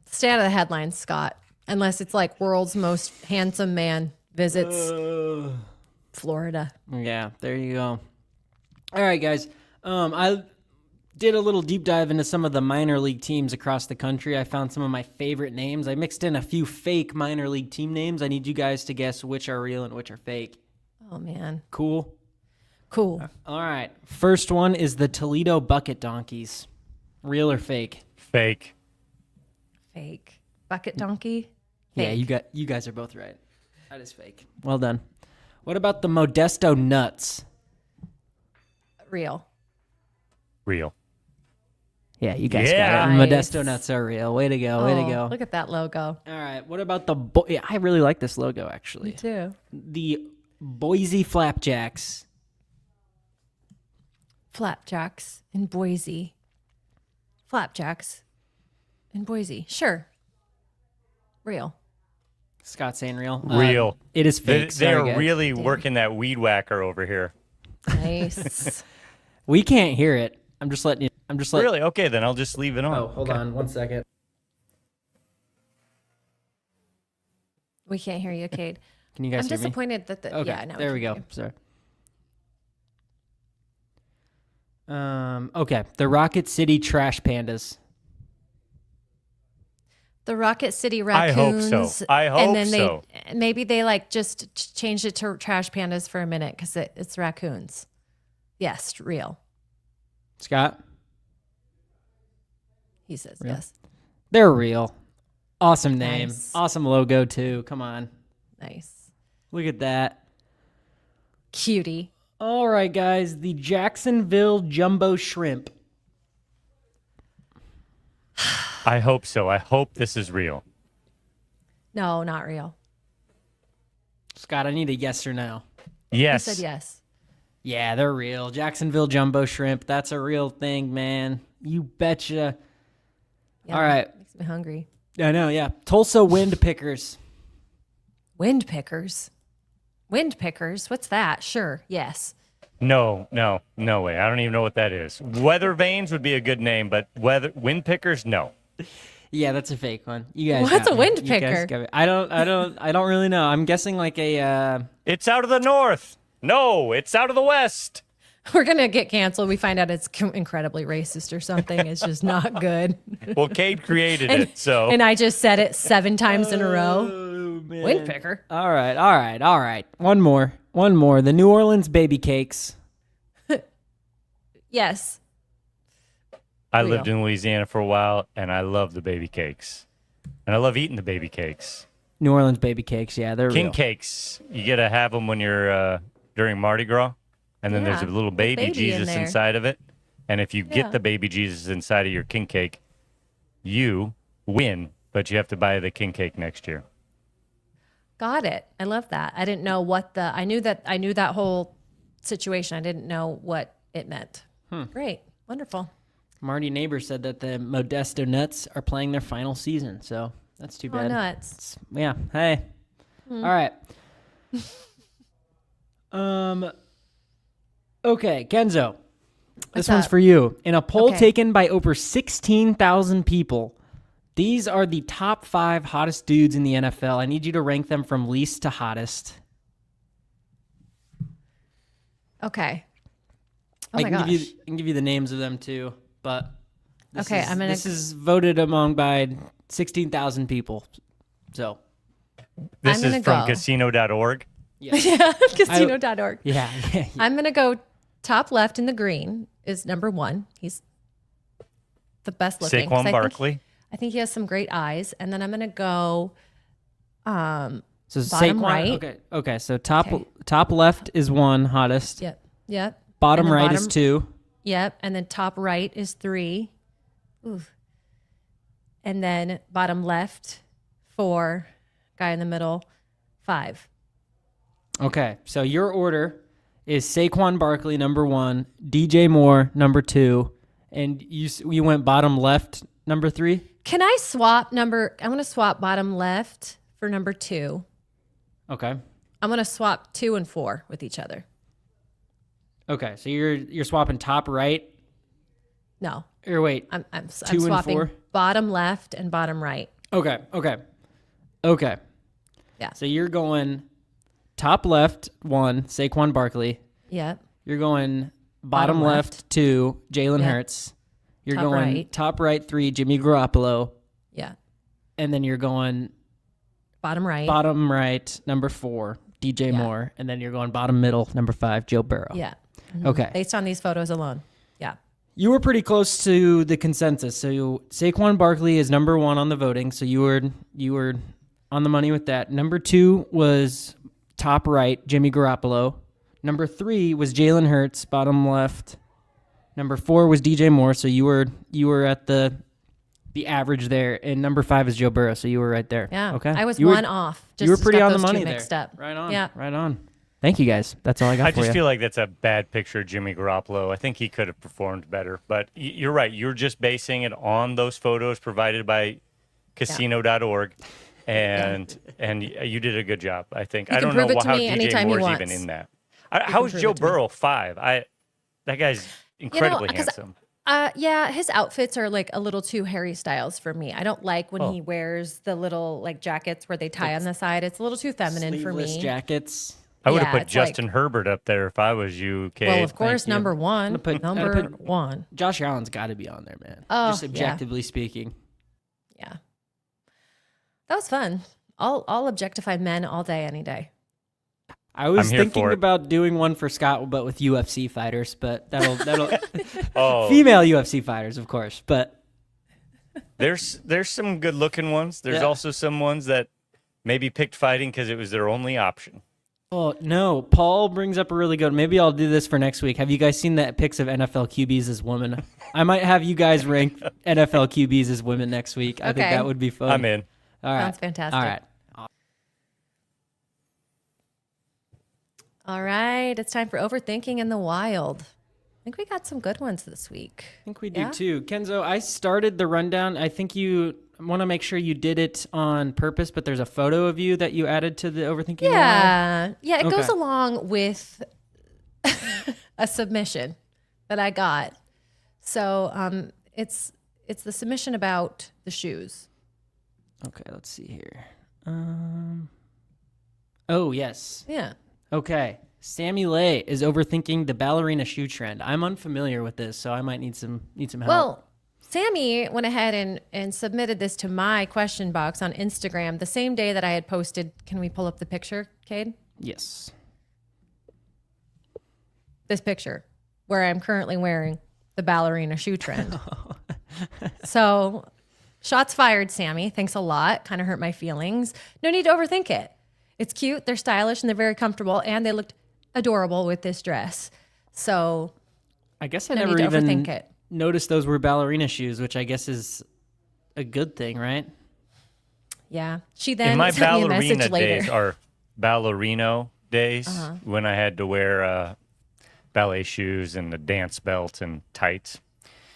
Stay out of the headlines, Scott. Unless it's like world's most handsome man visits Florida. Yeah, there you go. All right, guys. I did a little deep dive into some of the minor league teams across the country. I found some of my favorite names. I mixed in a few fake minor league team names. I need you guys to guess which are real and which are fake. Oh, man. Cool? Cool. All right. First one is the Toledo Bucket Donkeys. Real or fake? Fake. Fake. Bucket donkey? Yeah, Fake. you guys are both right. That is fake. Well done. What about the Modesto Nuts? Real. Real. Yeah, you guys Yeah. got it. Nice. Modesto Nuts are real. Way to go. Way to go. Look at that logo. All right. What about the yeah, I really like this logo, actually. Me too. The Boise Flapjacks. Flapjacks in Boise. Flapjacks in Boise. Sure. Real. Scott saying real. Real. It is fake. They're Sorry, guys. really working that weed whacker over here. Nice. We can't hear it. I'm just letting you. Really? Okay, then I'll just leave it on. Oh, hold on 1 second. We can't hear you, Cade. Can you guys I'm hear me? disappointed that Okay. yeah, now there we can go. hear Sorry. Okay. The Rocket City Trash Pandas. The Rocket City I hope Raccoons. so. I hope and then so. Maybe they like just changed it to Trash Pandas for a minute because it's raccoons. Yes, real. Scott? He says Real? yes. They're real. Awesome name. Nice. Awesome logo, too. Come on. Nice. Look at that. Cutie. All right, guys. The Jacksonville Jumbo Shrimp. I hope so. I hope this is real. No, not real. Scott, I need a yes or no. Yes. He said yes. Yeah, they're real. Jacksonville Jumbo Shrimp. That's a real thing, man. You betcha. Yeah, All right. Makes me hungry. I know, yeah. Tulsa Wind Pickers. Wind pickers. Wind pickers. What's that? Sure. Yes. No way. I don't even know what that is. Weather vanes would be a good name, but wind pickers, no. Yeah, that's a fake one. You guys. What's got a me. wind You guys picker? got me. I don't really know. I'm guessing like a. It's out of the north. No, it's out of the west. We're going to get canceled. We find out it's incredibly racist or something. It's just not good. Well, Cade created it, so. And I just said it 7 times in a row. Oh, man. Wind picker. All right. One more. The New Orleans baby cakes. Yes. I lived in Louisiana for a while, and I love the baby cakes. And I love eating the baby cakes. New Orleans baby cakes, yeah, they're King real. cakes, you got to have them when you're during Mardi Gras. And then there's a Yeah, little baby baby in Jesus there. inside of it. And if you Yeah. get the baby Jesus inside of your king cake, you win, but you have to buy the king cake next year. Got it. I love that. I didn't know what I knew that whole situation. I didn't know what it meant. Great. Wonderful. Marty Neighbor said that the Modesto Nuts are playing their final season, so that's too Oh, bad. nuts. Yeah. Hey. All right. Okay, Kenzo. This What's one's up? for you. In a poll Okay. taken by over 16,000 people, these are the top 5 hottest dudes in the NFL. I need you to rank them from least to hottest. Okay. Oh I my can gosh. give you the names of them too, but Okay, I'm gonna- this is voted among by 16,000 people. So, This I'm is gonna from go. casino.org. Casino.org. yeah. I'm going to go top left in the green is number 1. He's the best looking. 'cause Saquon Barkley. I think he has some great eyes. And then I'm going to go So bottom Saquon, right. Okay. So top Okay. top left is 1 hottest. Yep. Bottom And then right is bottom- 2. Yep. And then top right is 3. Ooh. And then bottom left, 4. Guy in the middle, 5. Okay. So your order is Saquon Barkley number 1, DJ Moore number 2, and you went bottom left number 3. Can I swap I'm going to swap bottom left for number 2. Okay. I'm going to swap 2 and 4 with each other. Okay. So you're swapping top right. No, Or wait. I'm 2 and swapping 4? bottom left and bottom right. Okay. Yeah. So you're going top left 1, Saquon Barkley. Yep. You're going bottom Bottom left left. 2, Jalen Yeah. Hurts. You're Top going right. top right 3, Jimmy Garoppolo. Yeah. And then you're going Bottom right. bottom right number 4, DJ Yeah. Moore. And then you're going bottom middle number 5, Joe Burrow. Yeah. Okay. Based on these photos alone. Yeah. You were pretty close to the consensus. So Saquon Barkley is number 1 on the voting. So you were on the money with that. Number 2 was top right, Jimmy Garoppolo. Number 3 was Jalen Hurts, bottom left. Number 4 was DJ Moore. So you were at the average there. And number 5 is Joe Burrow. So you were right there. Yeah. Okay. I was You were- one off. Just You were pretty got on the those two money there. mixed up. Right on. Yeah. Right on. Thank you guys. That's all I got I for just you. feel like that's a bad picture of Jimmy Garoppolo. I think he could have performed better. But you're right. You're just basing it on those photos provided by casino.org. And you did a good job, I think. He I can don't know prove it to how me DJ anytime he Moore's even wants. in that. How is prove Joe it to me. Burrow 5? That guy's incredibly 'cause handsome. Yeah, his outfits are like a little too Harry Styles for me. I don't like when Oh. he wears the little like jackets where they tie on the side. It's a little too feminine for Sleeveless me. jackets. I would have Yeah, put it's Justin like- Herbert up there if I was you, Kate. Well, of course, you. number 1. I'm gonna put- number I'm gonna put- 1. Josh Allen's got to be on there, man. Oh, Just yeah. objectively speaking. Yeah. That was fun. I'll objectify men all day, any day. I was I'm here thinking for it. about doing one for Scott, but with UFC fighters. But that'll Oh, female UFC fighters, of course. But there's some good looking ones. There's Yeah. also some ones that maybe picked fighting because it was their only option. oh no, Paul brings up a really good. Maybe I'll do this for next week. Have you guys seen that pics of NFL QBs as women? I might have you guys rank NFL QBs as women next week. I think Okay. that would be fun. I'm in. All right. Sounds fantastic. All right. All right, it's time for Overthinking in the Wild. I think we got some good ones this week. I think we do Yeah? too. Kenzo, I started the rundown. I think you want to make sure you did it on purpose, but there's a photo of you that you added to the Overthinking. Yeah. Yeah, it goes Okay. along with a submission that I got. So it's the submission about the shoes. Okay, let's see here. Oh, yes. Yeah. Okay. Sammy Lay is overthinking the ballerina shoe trend. I'm unfamiliar with this, so I might need some help. Well, Sammy went ahead and submitted this to my question box on Instagram the same day that I had posted. Can we pull up the picture, Cade? Yes. This picture where I'm currently wearing the ballerina shoe trend. So shots fired, Sammy. Thanks a lot. Kind of hurt my feelings. No need to overthink it. It's cute. They're stylish and they're very comfortable and they looked adorable with this dress. So I guess I no never need to even overthink it. noticed those were ballerina shoes, which I guess is a good thing, right? Yeah. She then In my sent me a ballerina message later. days are ballerino days when I had to wear ballet shoes and a dance belt and tights.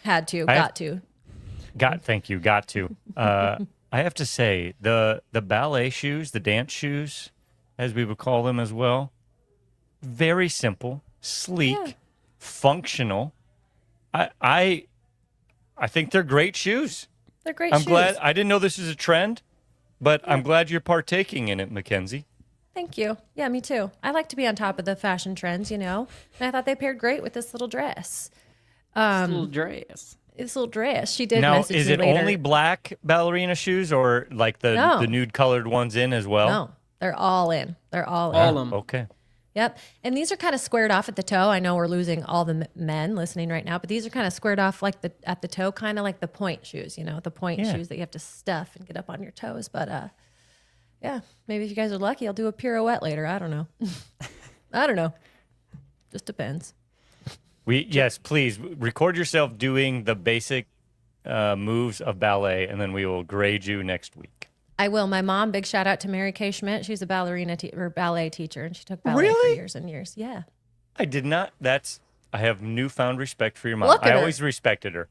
Had to, I got to. Thank you, got to. I have to say, the ballet shoes, the dance shoes, as we would call them as well, very simple, sleek, functional. I think they're great shoes. They're great I'm shoes. glad. I didn't know this is a trend, but I'm glad you're partaking in it, Mackenzie. Thank you. Yeah, me too. I like to be on top of the fashion trends, you know. And I thought they paired great with this little dress. Little dress. This little dress. She did Now, message is me it later. only black ballerina shoes, or like the No. nude colored ones in as well? No, they're all in. They're all in. All of them. Okay. Yep. And these are kind of squared off at the toe. I know we're losing all the men listening right now, but these are kind of squared off like at the toe, kind of like the point shoes, you know, the point shoes that you have to stuff and get up on your toes. But yeah, maybe if you guys are lucky, I'll do a pirouette later. I don't know. I don't know. Just depends. Yes, please record yourself doing the basic moves of ballet, and then we will grade you next week. I will. My mom, big shout out to Mary Kay Schmidt. She's a ballerina or ballet teacher, and she took ballet for Really? years and years. Yeah. I did not. I have newfound respect for your mom. Look at I her. always respected her,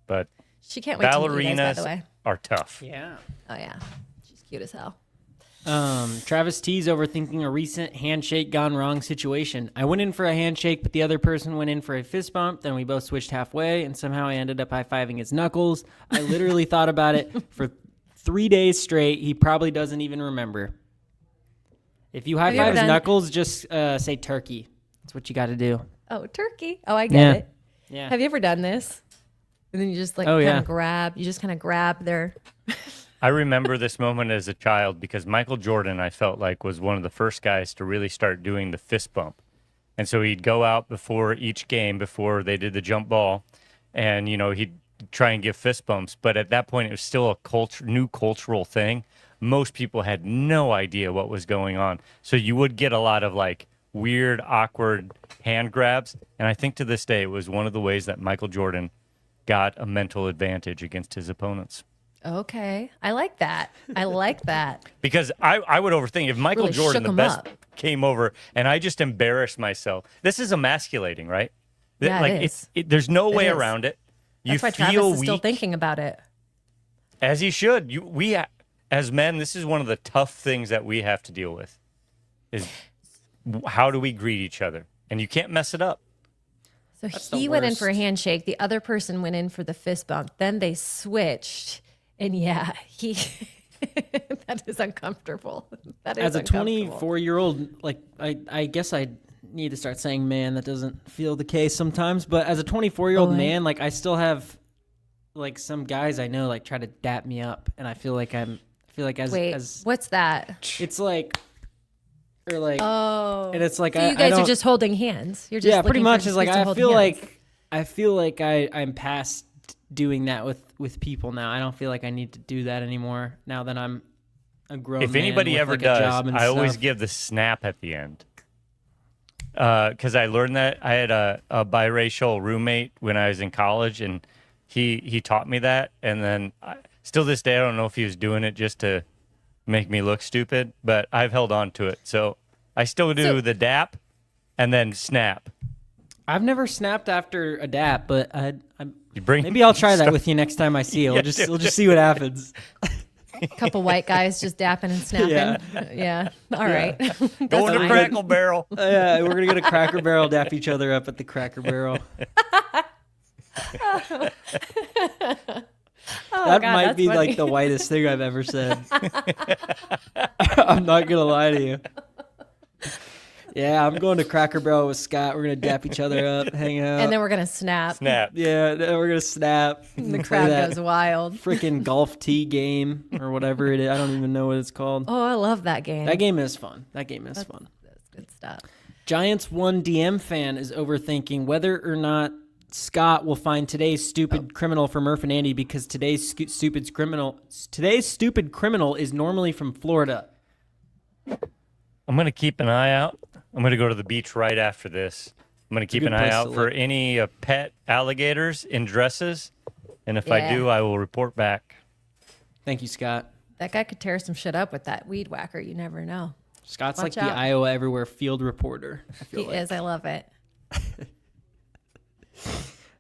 but She can't wait to meet you ballerinas guys, by the way. are tough. Yeah. Oh, yeah. She's cute as hell. Travis T's overthinking a recent handshake gone wrong situation. I went in for a handshake, but the other person went in for a fist bump. Then we both switched halfway, and somehow I ended up high-fiving his knuckles. I literally thought about it for 3 days straight. He probably doesn't even remember. If you high-five ever his done- knuckles, just say turkey. That's what you got to do. Oh, turkey. Oh, I get Yeah. it. Yeah. Have you ever done this? And then you just like Oh, kind yeah. of grab. You just kind of grab their. I remember this moment as a child because Michael Jordan, I felt like, was one of the first guys to really start doing the fist bump. And so he'd go out before each game, before they did the jump ball, and, you know, he'd try and give fist bumps. But at that point, it was still a new cultural thing. Most people had no idea what was going on. So you would get a lot of, like, weird, awkward hand grabs. And I think to this day, it was one of the ways that Michael Jordan got a mental advantage against his opponents. Okay. I like that. I like that. Because I would overthink if Michael Really Jordan, shook the him best, up. came over and I just embarrassed myself. This is emasculating, right? Yeah, like it is. there's no way is. around it. You That's why feel Travis is weak, still thinking about it. as he should. As men, this is one of the tough things that we have to deal with. Is how do we greet each other? And you can't mess it up. So the he went in for a worst. handshake. The other person went in for the fist bump. Then they switched. And yeah, that is uncomfortable. That is As a uncomfortable. 24-year-old, like, I guess I need to start saying man. That doesn't feel the case sometimes. But as a 24-year-old Oh, man, like, I still have, like, some guys I know, like, try to dap me up. And I feel like Wait, as what's that? it's like, or like, Oh. and it's like, So I you guys are don't- just holding hands. You're just yeah, pretty looking for much. Is like, excuse to I hold feel hands. like I'm past doing that with people now. I don't feel like I need to do that anymore now that I'm a grown If man anybody with, ever like, a does, job and I always stuff. give the snap at the end. Because I learned that. I had a biracial roommate when I was in college, and he taught me that. And then still this day, I don't know if he was doing it just to make me look stupid, but I've held on to it. So I still do the dap and then snap. I've never snapped after a dap, but You bring maybe I'll try that with you next time I see you. Yeah, We'll just see what happens. Couple white guys just dapping and snapping. Yeah. All right. Going to Crackle Barrel. Yeah, we're gonna go to Cracker Barrel, dap each other up at the Cracker Barrel. That God, might that's be funny. like the whitest thing I've ever said. I'm not gonna lie to you. Yeah, I'm going to Cracker Barrel with Scott. We're gonna dap each other up, hang out. And then we're going to snap. Snap. Yeah, then we're gonna snap. The crowd goes wild. Freaking golf tee game or whatever it is. I don't even know what it's called. Oh, I love that game. That game is fun. That game is fun. That's good stuff. Giants 1 DM fan is overthinking whether or not Scott will find today's stupid criminal for Murph and Andy because today's stupid criminal is normally from Florida. I'm going to keep an eye out. I'm going to go to the beach right after this. I'm going to keep good an eye place out to for look. any pet alligators in dresses. And if I Yeah. do, I will report back. Thank you, Scott. That guy could tear some shit up with that weed whacker. You never know. Scott's Watch like the out. Iowa Everywhere field reporter. I He feel like. is. I love it.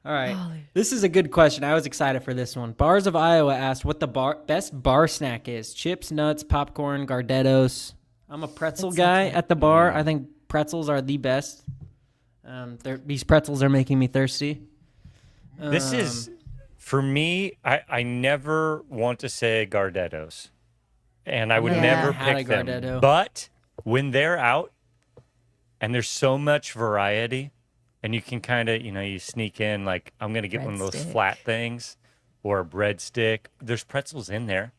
All right. Holy. This is a good question. I was excited for this one. Bars of Iowa asked what the best bar snack is. Chips, nuts, popcorn, Gardettos. I'm a pretzel guy at the bar. I think pretzels are the best. These pretzels are making me thirsty. This is, for me, I never want to say Gardettos. And I would Yeah. never Had a pick them. Gardetto. But when they're out and there's so much variety and you can kind of, you sneak in like, I'm going to get one of those Breadstick. flat things or a breadstick. There's pretzels in there.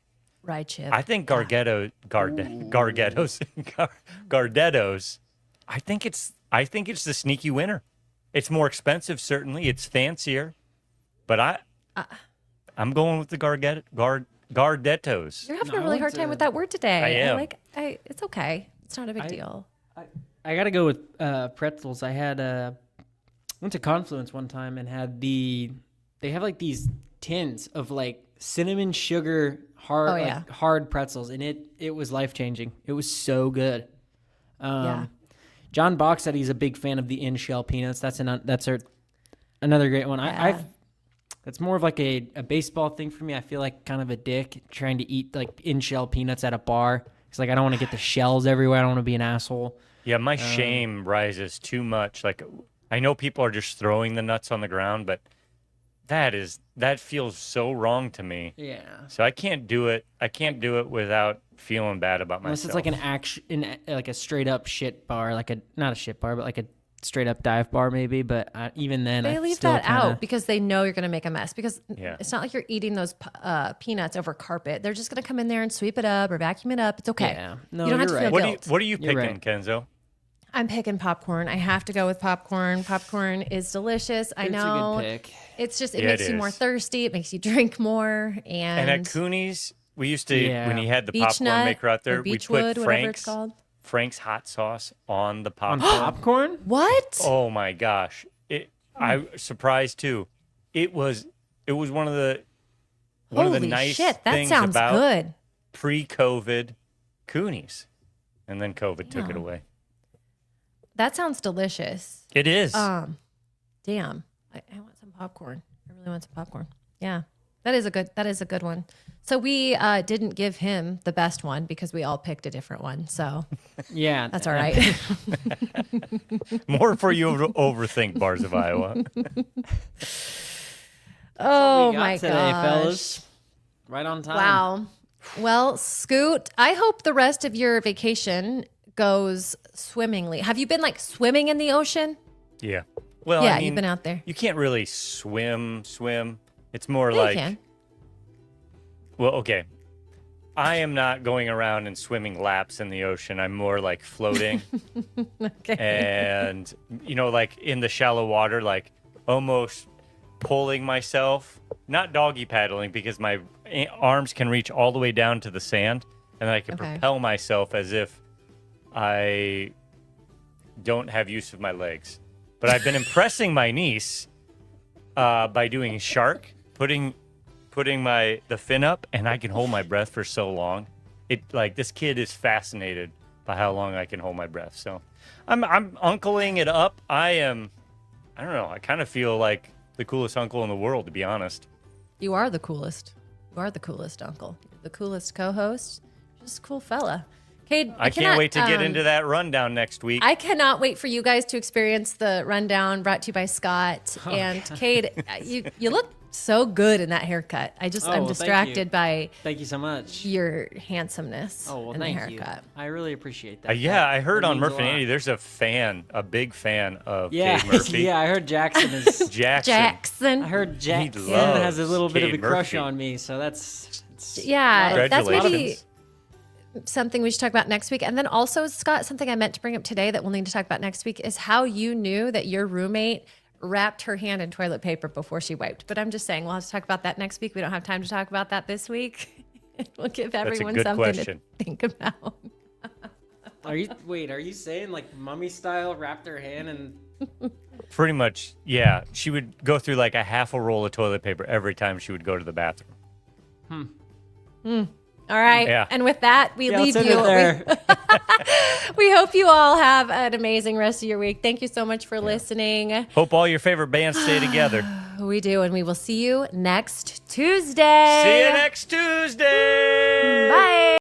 Rye chip. I think Gardettos, I think it's the sneaky winner. It's more expensive, certainly. It's fancier. But I'm going with the Gardettos. You're having a really hard time with that word today. I am. It's okay. It's not a big deal. I got to go with pretzels. I had went to Confluence one time and had they have like these tins of like cinnamon sugar hard pretzels, and it was life-changing. It was so good. Yeah. John Bach said he's a big fan of the in-shell peanuts. That's another great one. Yeah. That's more of like a baseball thing for me. I feel like kind of a dick trying to eat like in-shell peanuts at a bar. It's like I don't want to get the shells everywhere. I don't want to be an asshole. Yeah, my shame rises too much. Like, I know people are just throwing the nuts on the ground, but that feels so wrong to me. Yeah. So I can't do it. I can't do it without feeling bad about Unless myself. it's like like a straight up shit bar, not a shit bar, but like a straight up dive bar maybe. But even then, They I leave still that kinda, out because they know you're going to make a mess. Because Yeah. it's not like you're eating those peanuts over carpet. They're just going to come in there and sweep it up or vacuum it up. It's okay. Yeah. No, you don't have to you're feel right. guilt. What are you You're picking, right. Kenzo? I'm picking popcorn. I have to go with popcorn. Popcorn is delicious. I It's know. a good pick. It's just, it Yeah, makes it you more is. thirsty. It makes you drink more. And at Cooney's, we used to, Yeah. when he had the Beech popcorn nut maker out or there, we Beechwood, put whatever it's called. Frank's hot sauce on the On popcorn. popcorn? What? Oh my gosh. I surprised too. It was one of the Holy nice shit. That things sounds about good. pre-COVID Cooney's. And then COVID took it Yeah. away. That sounds delicious. It is. Damn. I want some popcorn. I really want some popcorn. Yeah. That is a good one. So we didn't give him the best one because we all picked a different one. So Yeah. that's all right. More for you to overthink, Bars of Iowa. Oh we got my today, gosh. fellas. Right on time. Wow. Well, Scoot, I hope the rest of your vacation goes swimmingly. Have you been like swimming in the ocean? Yeah. Well, Yeah, I mean, you've been out there. You can't really swim. It's more Yeah, like, you can. well, okay. I am not going around and swimming laps in the ocean. I'm more like floating Okay. and, like in the shallow water, like almost pulling myself, not doggy paddling because my arms can reach all the way down to the sand and then I can Okay. propel myself as if I don't have use of my legs. But I've been impressing my niece by doing shark, putting the fin up, and I can hold my breath for so long. This kid is fascinated by how long I can hold my breath. So I'm uncling it up. I don't know. I kind of feel like the coolest uncle in the world, to be honest. You are the coolest. You are the coolest uncle. You're the coolest co-host. Just a cool fella. Cade, I can't wait to get into that rundown next week. I cannot wait for you guys to experience the rundown brought to you by Scott. And Cade, you look so good in that haircut. I'm distracted by Thank you so much. your handsomeness in the thank haircut. you. I really appreciate that. Yeah, I heard That on means Murphy and lot. Andy, there's a big fan of Yeah, Cade Murphy. yeah. I heard Jackson is. Jackson. I heard Jackson loves has a little bit of a Cade crush Murphy. on me, so that's. Yeah, that's maybe Congratulations. something we should talk about next week. And then also, Scott, something I meant to bring up today that we'll need to talk about next week is how you knew that your roommate wrapped her hand in toilet paper before she wiped. But I'm just saying, we'll have to talk about that next week. We don't have time to talk about that this week. We'll give everyone good something question. to think about. Are you saying like mummy style wrapped her hand and? Pretty much, yeah. She would go through like a half a roll of toilet paper every time she would go to the bathroom. All right. Yeah. And with that, we leave let's end you. it there. We hope you all have an amazing rest of your week. Thank you so much for listening. Hope all your favorite bands stay together. We do, and we will see you next Tuesday. See you next Tuesday. Bye.